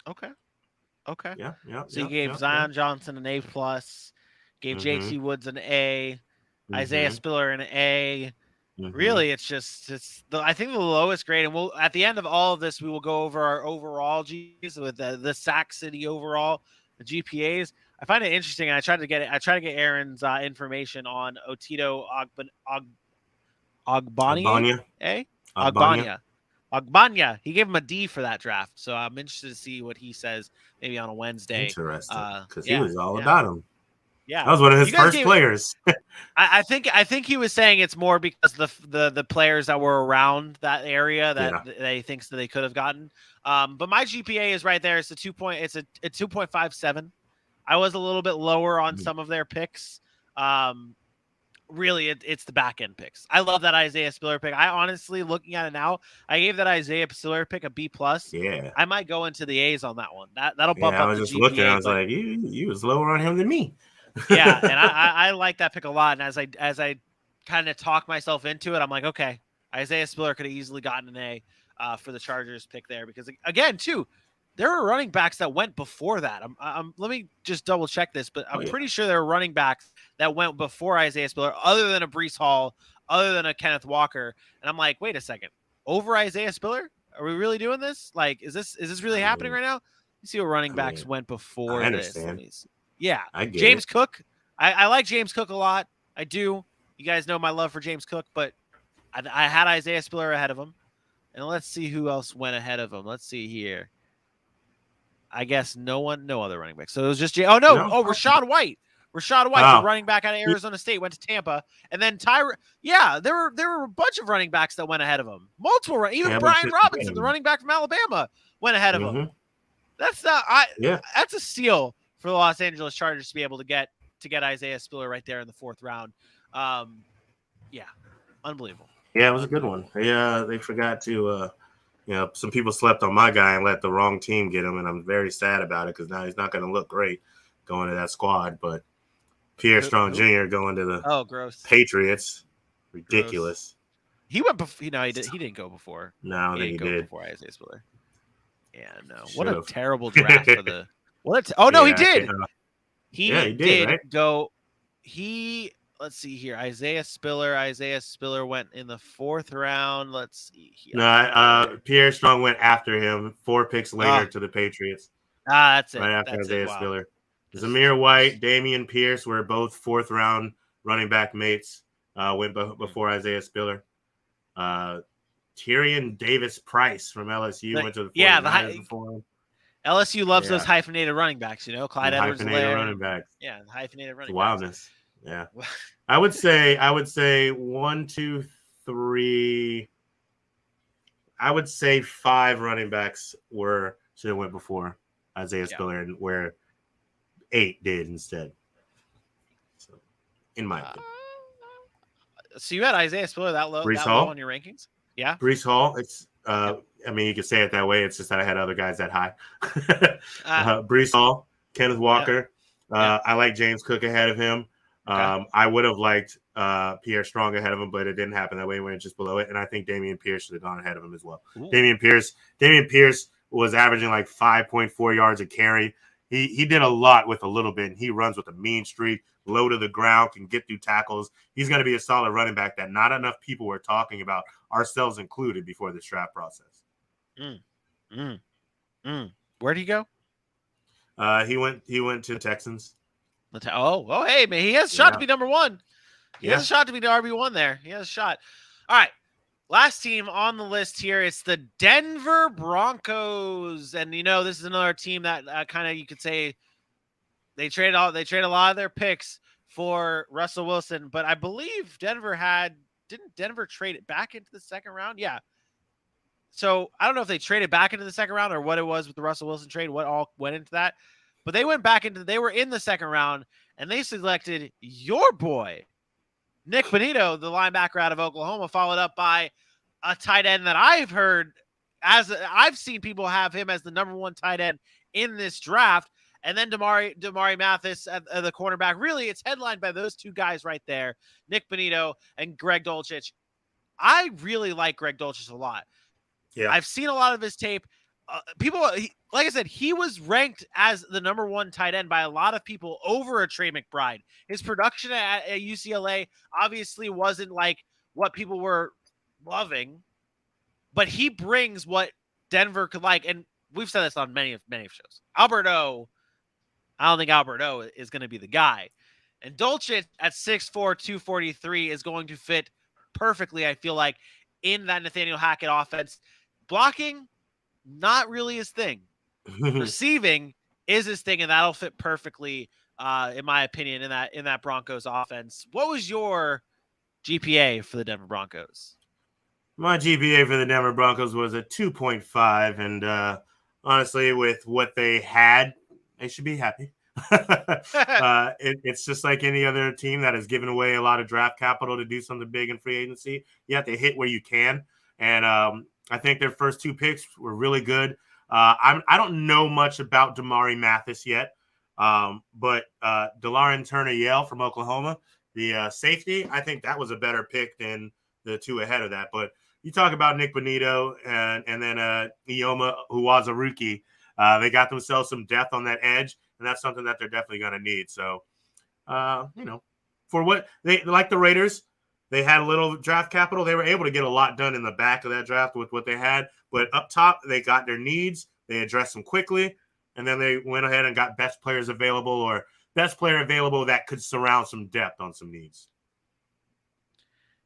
Okay. Yeah. So you gave Zion Johnson an A+, gave JT Woods an A, Isaiah Spiller an A. Really, it's I think the lowest grade, and we'll at the end of all of this, we will go over our overall Gs with the Sac City overall, the GPAs. I find it interesting, and I try to get Aaron's information on Otito Ogbanya. He gave him a D for that draft, so I'm interested to see what he says maybe on a Wednesday. Interesting, because he was all about him. Yeah, that was one of his first players. I think he was saying it's more because the players that were around that area that they thinks that they could have gotten. But my GPA is right there. It's a 2.57. I was a little bit lower on some of their picks. Really, it's the back end picks. I love that Isaiah Spiller pick. I honestly, looking at it now, I gave that Isaiah Spiller pick a B+. Yeah, I might go into the A's on that one. That'll bump up. I was just looking. I was like, you was lower on him than me. Yeah, and I like that pick a lot. And as I kind of talk myself into it, I'm like, okay, Isaiah Spiller could have easily gotten an A for the Chargers pick there, because again, too, there were running backs that went before that. Let me just double check this, but I'm pretty sure there were running backs that went before Isaiah Spiller, other than a Breece Hall, other than a Kenneth Walker. And I'm like, wait a second, over Isaiah Spiller? Are we really doing this? Like, is this really happening right now? You see what running backs went before this. Yeah, James Cook. I like James Cook a lot. I do. You guys know my love for James Cook, but I had Isaiah Spiller ahead of him. And let's see who else went ahead of him. Let's see here. I guess no other running back. So it was just Rashad White. Rashad White, the running back out of Arizona State, went to Tampa, and then Tyra. Yeah, there were a bunch of running backs that went ahead of him. Multiple, even Brian Robinson, the running back from Alabama, went ahead of him. That's that's a steal for the Los Angeles Chargers to be able to get Isaiah Spiller right there in the 4th round. Unbelievable. Yeah, it was a good one. They forgot to. Some people slept on my guy and let the wrong team get him, and I'm very sad about it because now he's not going to look great going to that squad. But Pierre Strong Jr. going to the Patriots, ridiculous. Gross. He went before. He didn't go before. No, he didn't go did before Isaiah Spiller. Yeah, no. What a terrible draft for the. He did. He did right? Go. Let's see here. Isaiah Spiller went in the 4th round. Let's see here. No, Pierre Strong went after him 4 picks later to the Patriots. That's it. Right after Isaiah Spiller. Zamir White, Damian Pierce were both 4th round running back mates. went before Isaiah Spiller. Tyrion Davis-Price from LSU went to the 49ers before him. LSU loves those hyphenated running backs, Clyde Edwards-Helaire. Running backs. Yeah, the hyphenated running backs. Wildness. Yeah. I would say 1, 2, 3. I would say 5 running backs should have went before Isaiah Spiller, and where 8 did instead. So, in my opinion. So you had Isaiah Spiller that low on your rankings? Yeah. Breece Hall. It's I mean, you could say it that way. It's just that I had other guys that high. Breece Hall, Kenneth Walker. I like James Cook ahead of him. Okay. I would have liked Pierre Strong ahead of him, but it didn't happen that way. He went just below it. And I think Dameon Pierce should have gone ahead of him as well. Ooh. Dameon Pierce was averaging like 5.4 yards a carry. He did a lot with a little bit, and he runs with a mean streak, low to the ground, can get through tackles. He's going to be a solid running back that not enough people were talking about, ourselves included, before this draft process. Where'd he go? He went to the Texans. Hey, man, he has a shot to be number 1. He has a shot to be the RB1 there. He has a shot. All right. Last team on the list here is the Denver Broncos. And, this is another team that kind of, you could say, they trade a lot of their picks for Russell Wilson. But I believe didn't Denver trade it back into the second round? Yeah. So I don't know if they traded back into the second round or what it was with the Russell Wilson trade, what all went into that. But they were in the second round, and they selected your boy, Nick Bonito, the linebacker out of Oklahoma, followed up by a tight end that I've seen people have him as the number 1 tight end in this draft. And then Damari Mathis at the cornerback. Really, it's headlined by those 2 guys right there, Nick Bonito and Greg Dulcich. I really like Greg Dulcich a lot. Yeah, I've seen a lot of his tape. Like I said, he was ranked as the number 1 tight end by a lot of people over a Trey McBride. His production at UCLA obviously wasn't like what people were loving, but he brings what Denver could like. And we've said this on many shows. I don't think Albert O is going to be the guy. And Dulcich at 6'4", 243 is going to fit perfectly, I feel like, in that Nathaniel Hackett offense. Blocking, not really his thing. Receiving is his thing, and that'll fit perfectly, in my opinion, in that Broncos offense. What was your GPA for the Denver Broncos? My GPA for the Denver Broncos was a 2.5, and honestly, with what they had, they should be happy. It's just like any other team that has given away a lot of draft capital to do something big in free agency. You have to hit where you can, and I think their first 2 picks were really good. I don't know much about Damari Mathis yet, but DeLaron Turner-Yell from Oklahoma, the safety, I think that was a better pick than the 2 ahead of that. But you talk about Nick Bonito and then Ioma, who was a rookie. They got themselves some depth on that edge, and that's something that they're definitely going to need. So, for what they like the Raiders, they had a little draft capital. They were able to get a lot done in the back of that draft with what they had. But up top, they got their needs. They addressed them quickly, and then they went ahead and got best player available that could surround some depth on some needs.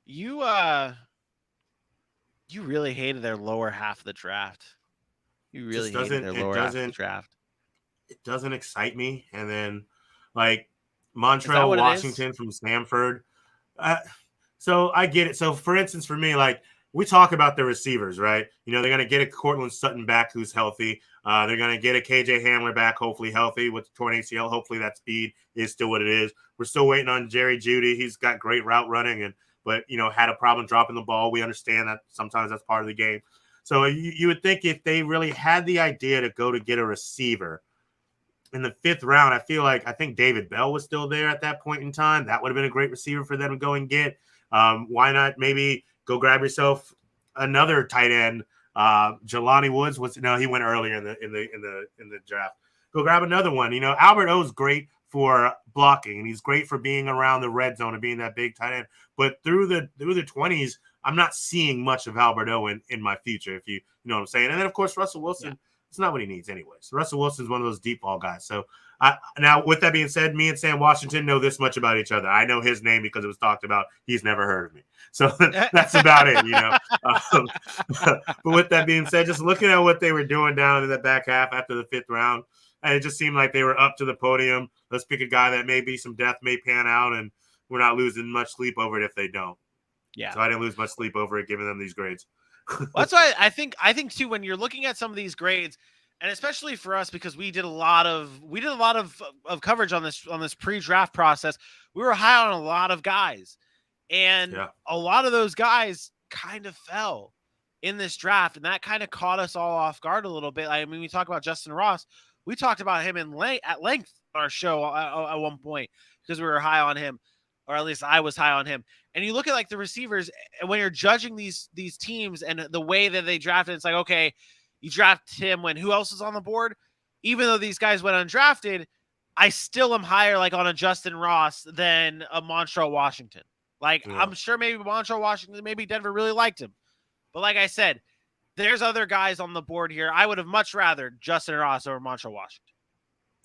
You really hated their lower half of the draft. You really hated their lower half of the draft. It doesn't excite me. And then, like, Montrell Washington from Stanford. So I get it. So, for instance, for me, like, we talk about the receivers, right? They're going to get a Cortland Sutton back who's healthy. They're going to get a KJ Hamler back, hopefully healthy with the torn ACL. Hopefully that speed is still what it is. We're still waiting on Jerry Jeudy. He's got great route running, but had a problem dropping the ball. We understand that sometimes that's part of the game. So you would think if they really had the idea to go to get a receiver in the 5th round, I think David Bell was still there at that point in time. That would have been a great receiver for them to go and get. Why not maybe go grab yourself another tight end? Jelani Woods he went earlier in the draft. Go grab another one. Albert O is great for blocking, and he's great for being around the red zone and being that big tight end. But through the 20s, I'm not seeing much of Albert O in my future, if you know what I'm saying. And then, of course, Russell Wilson, It's not what he needs anyways. Russell Wilson's one of those deep ball guys. So Now, with that being said, me and Sam Washington know this much about each other. I know his name because it was talked about. He's never heard of me. So that's about it, But with that being said, just looking at what they were doing down in the back half after the 5th round, and it just seemed like they were up to the podium. Let's pick a guy that maybe some death may pan out, and we're not losing much sleep over it if they don't. Yeah. So I didn't lose much sleep over it, giving them these grades. Well, that's why I think too, when you're looking at some of these grades, and especially for us, because we did a lot of coverage on this pre-draft process, we were high on a lot of guys, and a lot of those guys kind of fell in this draft, and that kind of caught us all off guard a little bit. I mean, we talk about Justin Ross. We talked about him at length on our show at one point because we were high on him, or at least I was high on him. And you look at like the receivers, and when you're judging these teams and the way that they drafted, it's like, okay, you draft him when who else is on the board? Even though these guys went undrafted, I still am higher like on a Justin Ross than a Montrell Washington. Like, I'm sure maybe Montrell Washington, maybe Denver really liked him. But like I said, there's other guys on the board here. I would have much rather Justin Ross over Montrell Washington.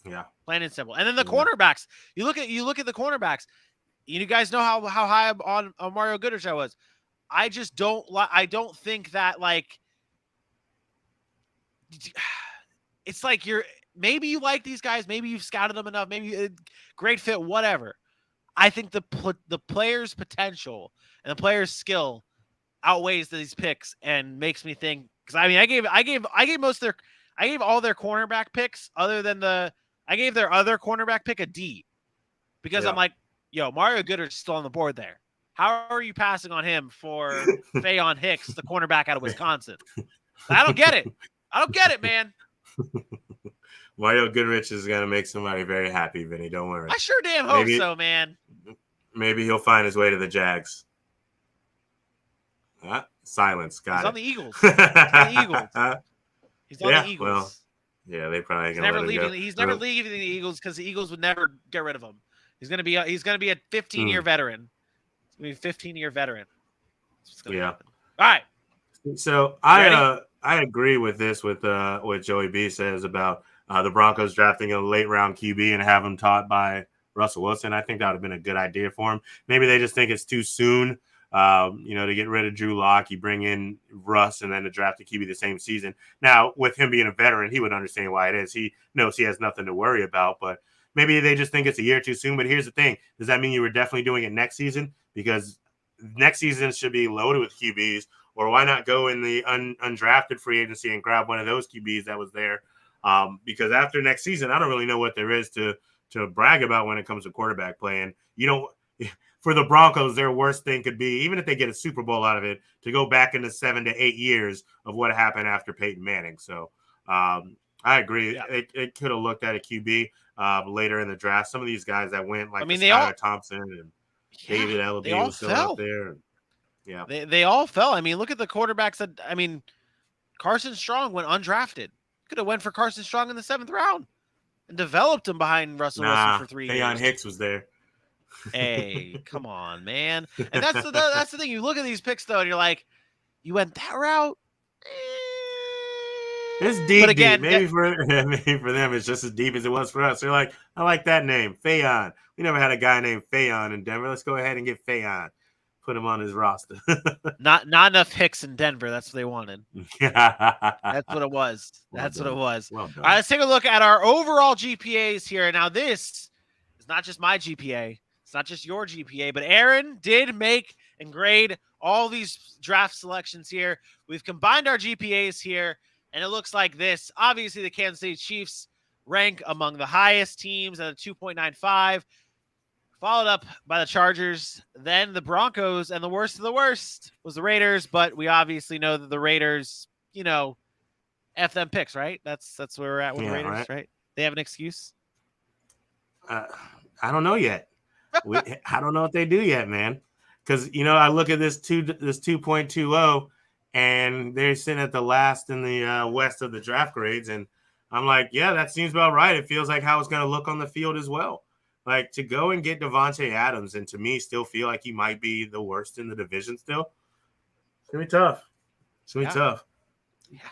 Yeah. Plain and simple. And then the cornerbacks. You look at the cornerbacks. You guys know how high on Mario Goodrich I was. I just don't think that, like, it's like maybe you like these guys, maybe you've scouted them enough, maybe great fit, whatever. I think the player's potential and the player's skill outweighs these picks and makes me think, because I mean I gave all their cornerback picks I gave their other cornerback pick a D, because I'm like, yo, Mario Goodrich is still on the board there. How are you passing on him for Fayon Hicks, the cornerback out of Wisconsin? I don't get it, man. Mario Goodrich is going to make somebody very happy, Vinny. Don't worry. I sure damn hope so, man. Maybe he'll find his way to the Jags. Silence. Got He's it. on the Eagles. He's on the Eagles. Well, yeah, they probably going to let him go. He's never leaving the Eagles because the Eagles would never get rid of him. He's going to be a 15-year veteran. He's going to be a 15-year veteran. That's what's going to happen. All right. So I agree with this, with what Joey B says about the Broncos drafting a late round QB and have him taught by Russell Wilson. I think that would have been a good idea for him. Maybe they just think it's too soon, to get rid of Drew Lock. You bring in Russ and then to draft a QB the same season. Now, with him being a veteran, he would understand why it is. He knows he has nothing to worry about, but maybe they just think it's a year too soon. But here's the thing. Does that mean you were definitely doing it next season? Because next season should be loaded with QBs. Or why not go in the undrafted free agency and grab one of those QBs that was there? Because after next season, I don't really know what there is to brag about when it comes to quarterback play. And for the Broncos, their worst thing could be, even if they get a Super Bowl out of it, to go back into 7 to 8 years of what happened after Peyton Manning. So I agree. Yeah. It could have looked at a QB later in the draft. Some of these guys that went, like Skylar Thompson and David Ellaby was still out there. Yeah, they all fell. I mean, look at the quarterbacks Carson Strong went undrafted. Could have went for Carson Strong in the 7th round and developed him behind Russell Wilson for 3 years. Fayon Hicks was there. Hey, come on, man. And that's the thing. You look at these picks though, and you're like, you went that route. It's deep. But again, maybe for them, it's just as deep as it was for us. They're like, I like that name, Fayon. We never had a guy named Fayon in Denver. Let's go ahead and get Fayon. Put him on his roster. Not enough Hicks in Denver. That's what they wanted. That's what it was. That's what it was. Well done. All right, let's take a look at our overall GPAs here. Now, this is not just my GPA. It's not just your GPA, but Aaron did make and grade all these draft selections here. We've combined our GPAs here, and it looks like this. Obviously, the Kansas City Chiefs rank among the highest teams at a 2.95. Followed up by the Chargers, then the Broncos, and the worst of the worst was the Raiders. But we obviously know that the Raiders, F them picks, right? That's where we're at with the Raiders, right? They have an excuse? I don't know yet. I don't know what they do yet, man. Because, I look at this 2.20, and they're sitting at the last in the west of the draft grades. And I'm like, yeah, that seems about right. It feels like how it's going to look on the field as well. Like, to go and get Devontae Adams and to me still feel like he might be the worst in the division still, it's going to be tough. It's going to be tough.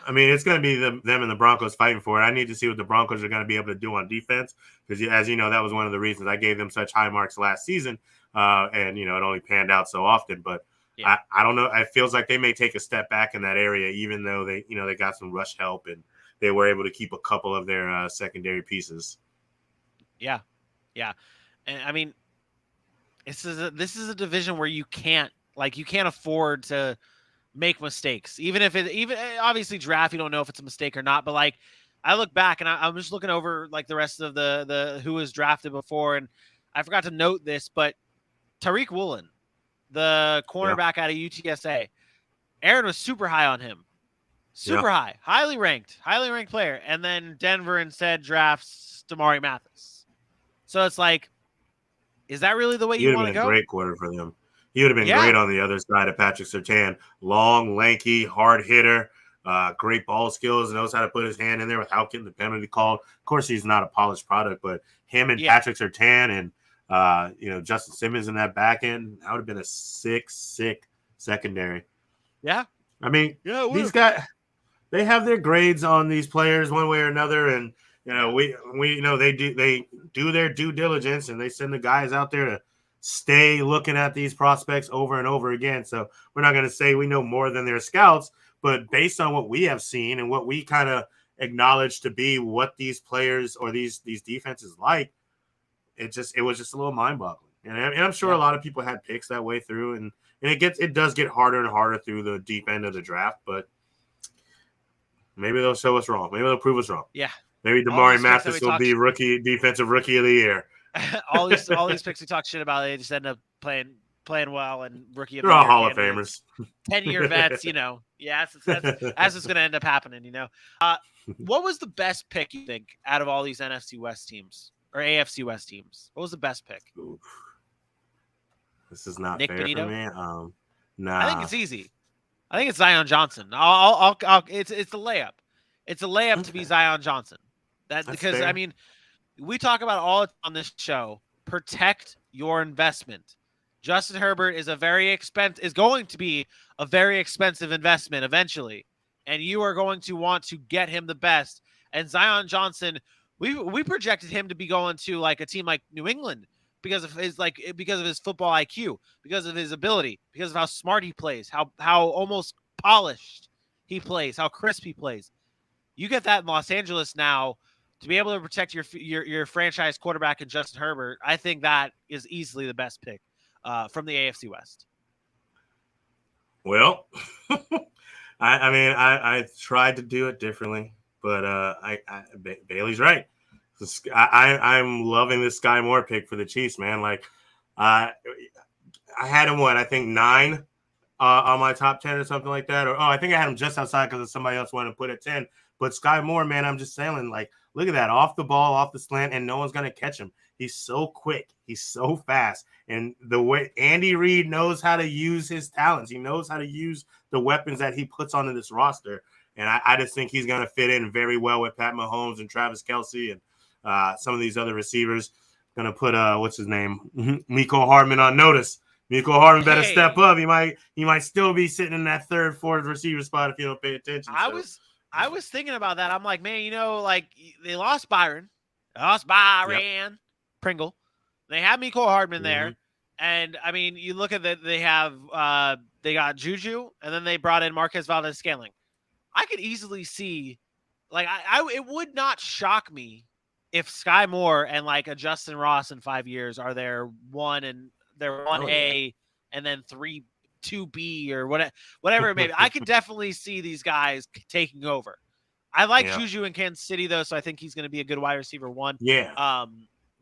I mean, it's going to be them and the Broncos fighting for it. I need to see what the Broncos are going to be able to do on defense because, as you know, that was one of the reasons I gave them such high marks last season. And, it only panned out so often. But I don't know. It feels like they may take a step back in that area, even though they got some rush help and they were able to keep a couple of their secondary pieces. Yeah. Yeah. And, I mean, this is a division where you can't afford to make mistakes, even obviously draft, you don't know if it's a mistake or not, but like I look back and I'm just looking over like the rest of the who was drafted before, and I forgot to note this, but Tariq Woolen, the cornerback out of UTSA, Aaron was super high on him, high, highly ranked player, and then Denver instead drafts Damari Mathis. So it's like, is that really the way you want to go? A great quarter for them. He would have been great on the other side of Patrick Surtain. Long, lanky, hard hitter, great ball skills, knows how to put his hand in there without getting the penalty called. Of course, he's not a polished product, but him and Patrick Surtain and Justin Simmons in that back end, that would have been a sick secondary. Yeah. I mean, these guys, they have their grades on these players one way or another, and we they do their due diligence and they send the guys out there to stay looking at these prospects over and over again. So we're not going to say we know more than their scouts, but based on what we have seen and what we kind of acknowledge to be what these players or these defenses like, it was just a little mind-boggling. And I'm sure a lot of people had picks that way through, and it does get harder and harder through the deep end of the draft, but maybe they'll show us wrong. Maybe they'll prove us wrong. Yeah. Maybe Damari Mathis will be defensive rookie of the year. all these picks we talk shit about, they just end up playing well and rookie of the year. They're all Hall of Famers. 10-year vets, Yeah, that's what's going to end up happening, What was the best pick, you think, out of all these NFC West teams or AFC West teams? What was the best pick? Oof. This is not Nick fair Benito? for me. Nah. I think it's easy. I think it's Zion Johnson. It's a layup. It's a layup to be Zion Johnson. That's because fair. I mean, we talk about all on this show. Protect your investment. Justin Herbert is going to be a very expensive investment eventually, and you are going to want to get him the best. And Zion Johnson, we projected him to be going to like a team like New England because of his football IQ, because of his ability, because of how smart he plays, how almost polished he plays, how crisp he plays. You get that in Los Angeles now. To be able to protect your franchise quarterback in Justin Herbert, I think that is easily the best pick from the AFC West. Well, I tried to do it differently, but Bailey's right. I'm loving this Sky Moore pick for the Chiefs, man. Like, I had him, I think 9 on my top 10 or something like that. Or, I think I had him just outside because somebody else wanted to put it 10. But Sky Moore, man, I'm just saying, like, look at that, off the ball, off the slant, and no one's going to catch him. He's so quick. He's so fast. And the way Andy Reid knows how to use his talents, he knows how to use the weapons that he puts onto this roster. And I just think he's going to fit in very well with Pat Mahomes and Travis Kelce and some of these other receivers. Going to put, what's his name, Mecole Hardman on notice. Mecole Hardman better step up. He might still be sitting in that 3rd, 4th receiver spot if you don't pay attention. I was thinking about that. I'm like, man, like they lost Byron. Pringle. They have Mecole Hardman there. And I mean, you look at that, they got Juju, and then they brought in Marquez Valdes-Scantling. I could easily see, like, it would not shock me if Sky Moore and like a Justin Ross in 5 years are their 1 and their 1A and then 2B or whatever it may be. I could definitely see these guys taking over. I like Juju in Kansas City though, so I think he's going to be a good wide receiver 1. Yeah.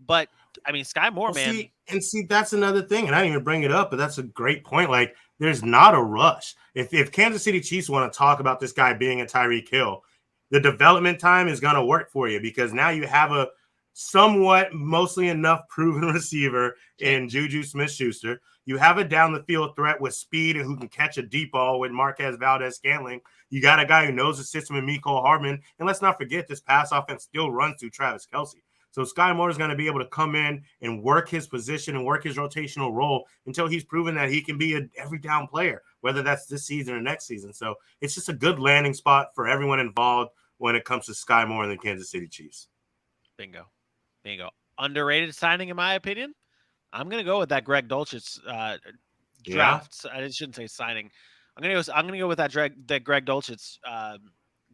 But I mean, Sky Moore, man. See, that's another thing, and I didn't even bring it up, but that's a great point. Like, there's not a rush. If Kansas City Chiefs want to talk about this guy being a Tyree Kill, the development time is going to work for you because now you have a somewhat, mostly enough proven receiver in Juju Smith-Schuster. You have a down the field threat with speed and who can catch a deep ball with Marquez Valdes-Scantling. You got a guy who knows the system in Mecole Hardman. And let's not forget, this pass offense still runs through Travis Kelce. So Sky Moore is going to be able to come in and work his position and work his rotational role until he's proven that he can be an every down player, whether that's this season or next season. So it's just a good landing spot for everyone involved when it comes to Sky Moore and the Kansas City Chiefs. Bingo. Underrated signing, in my opinion. I'm going to go with that Greg Dulcich draft. Yeah. I shouldn't say signing. I'm going to go with that Greg Dulcich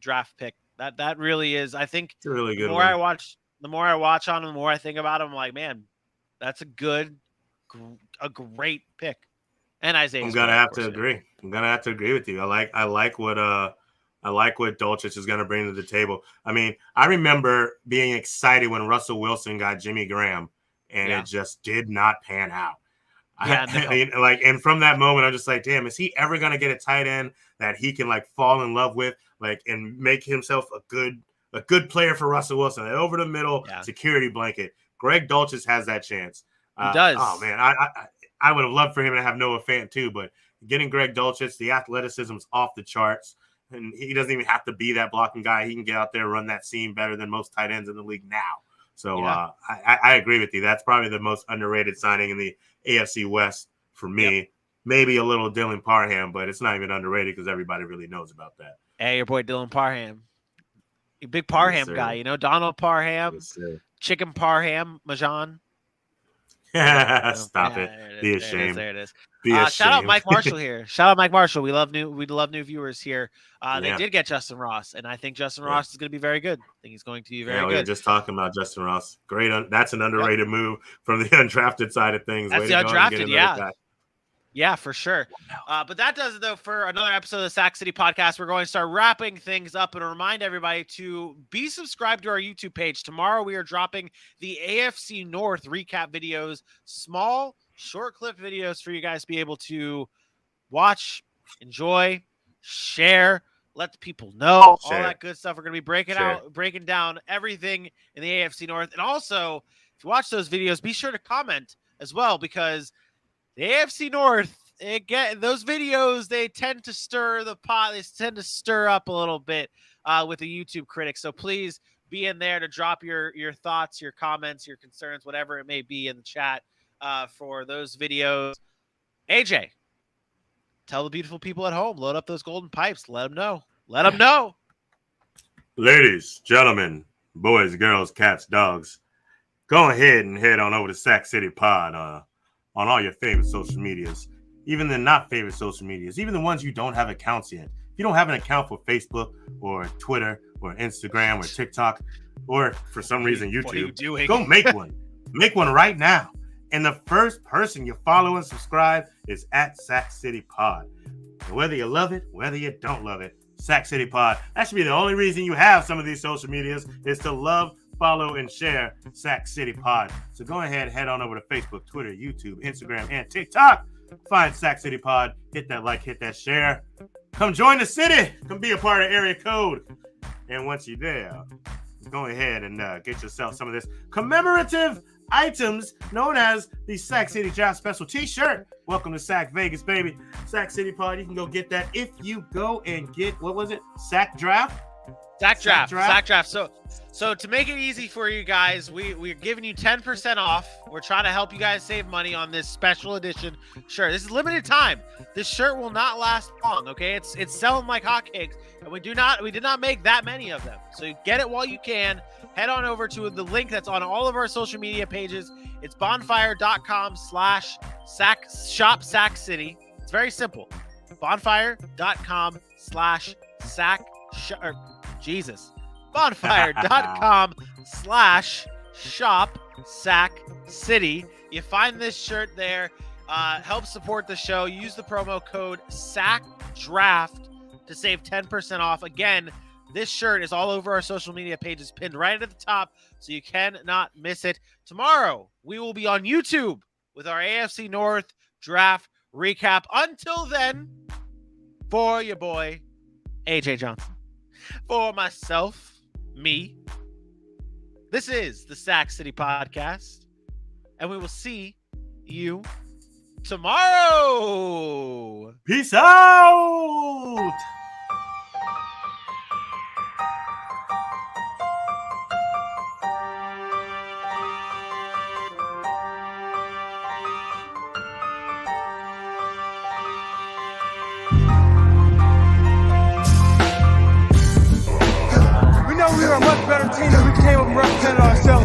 draft pick. That really is. I think it's a really good the more I watch on him, the more I think about him. I'm like, man, that's a great pick. And Isaiah, I'm gonna have to agree. I'm gonna have to agree with you. I like what Dulcich is gonna bring to the table. I mean, I remember being excited when Russell Wilson got Jimmy Graham, and it just did not pan out. Yeah, and from that moment, I'm just like, damn, is he ever gonna get a tight end that he can like fall in love with, like, and make himself a good player for Russell Wilson, an over the middle security blanket? Greg Dulcich has that chance. He does. Oh man, I would have loved for him to have Noah Fant too, but getting Greg Dulcich, the athleticism is off the charts, and he doesn't even have to be that blocking guy. He can get out there, run that seam better than most tight ends in the league now. So I agree with you. That's probably the most underrated signing in the AFC West for me. Yep. Maybe a little Dylan Parham, but it's not even underrated because everybody really knows about that. Hey, your boy Dylan Parham. A big Parham guy, you know, Donald Parham, Chicken Parham, Majan. Stop it. Be ashamed. There it is. Shout out Mike Marshall here. Shout out Mike Marshall. We love new viewers here. They did get Justin Ross, and I think Justin Ross is going to be very good. I think he's going to be very good. We were just talking about Justin Ross. Great. That's an underrated move from the undrafted side of things. That's the undrafted, yeah. Yeah, for sure. But that does it, though, for another episode of the Sac City Podcast. We're going to start wrapping things up and remind everybody to be subscribed to our YouTube page. Tomorrow we are dropping the AFC North recap videos, small, short clip videos for you guys to be able to watch, enjoy, share, let the people know, all that good stuff. We're going to be breaking down everything in the AFC North. And also, if you watch those videos, be sure to comment as well, because the AFC North, those videos, they tend to stir the pot. They tend to stir up a little bit with the YouTube critics. So please be in there to drop your thoughts, your comments, your concerns, whatever it may be in the chat for those videos. AJ, tell the beautiful people at home, load up those golden pipes. Let them know. Let them know. Ladies, gentlemen, boys, girls, cats, dogs, go ahead and head on over to Sac City Pod on all your favorite social medias, even the not favorite social medias, even the ones you don't have accounts yet. If you don't have an account for Facebook or Twitter or Instagram or TikTok or for some reason YouTube, go make one. Make one right now. And the first person you follow and subscribe is at Sac City Pod. And whether you love it, whether you don't love it, Sac City Pod. That should be the only reason you have some of these social medias, is to love, follow, and share Sac City Pod. So go ahead, head on over to Facebook, Twitter, YouTube, Instagram, and TikTok. Find Sac City Pod. Hit that like, hit that share. Come join the city. Come be a part of Area Code. And once you're there, go ahead and get yourself some of this commemorative items known as the Sac City Draft Special T-shirt. Welcome to Sac Vegas, baby. Sac City Pod. You can go get that if you go and get, what was it? Sac Draft? Sac Draft. So to make it easy for you guys, we're giving you 10% off. We're trying to help you guys save money on this special edition shirt. This is limited time. This shirt will not last long, okay? It's selling like hotcakes, and we did not make that many of them. So get it while you can. Head on over to the link that's on all of our social media pages. It's bonfire.com/shop Sac City. It's very simple. bonfire.com/shop Sac City. You find this shirt there. Help support the show. Use the promo code SACDRAFT to save 10% off. Again, this shirt is all over our social media pages, pinned right at the top, so you cannot miss it. Tomorrow, we will be on YouTube with our AFC North draft recap. Until then, for your boy, AJ Johnson, for myself, me, this is the Sac City Podcast, and we will see you tomorrow. Peace out. we were a much better team than we came up and represented ourselves.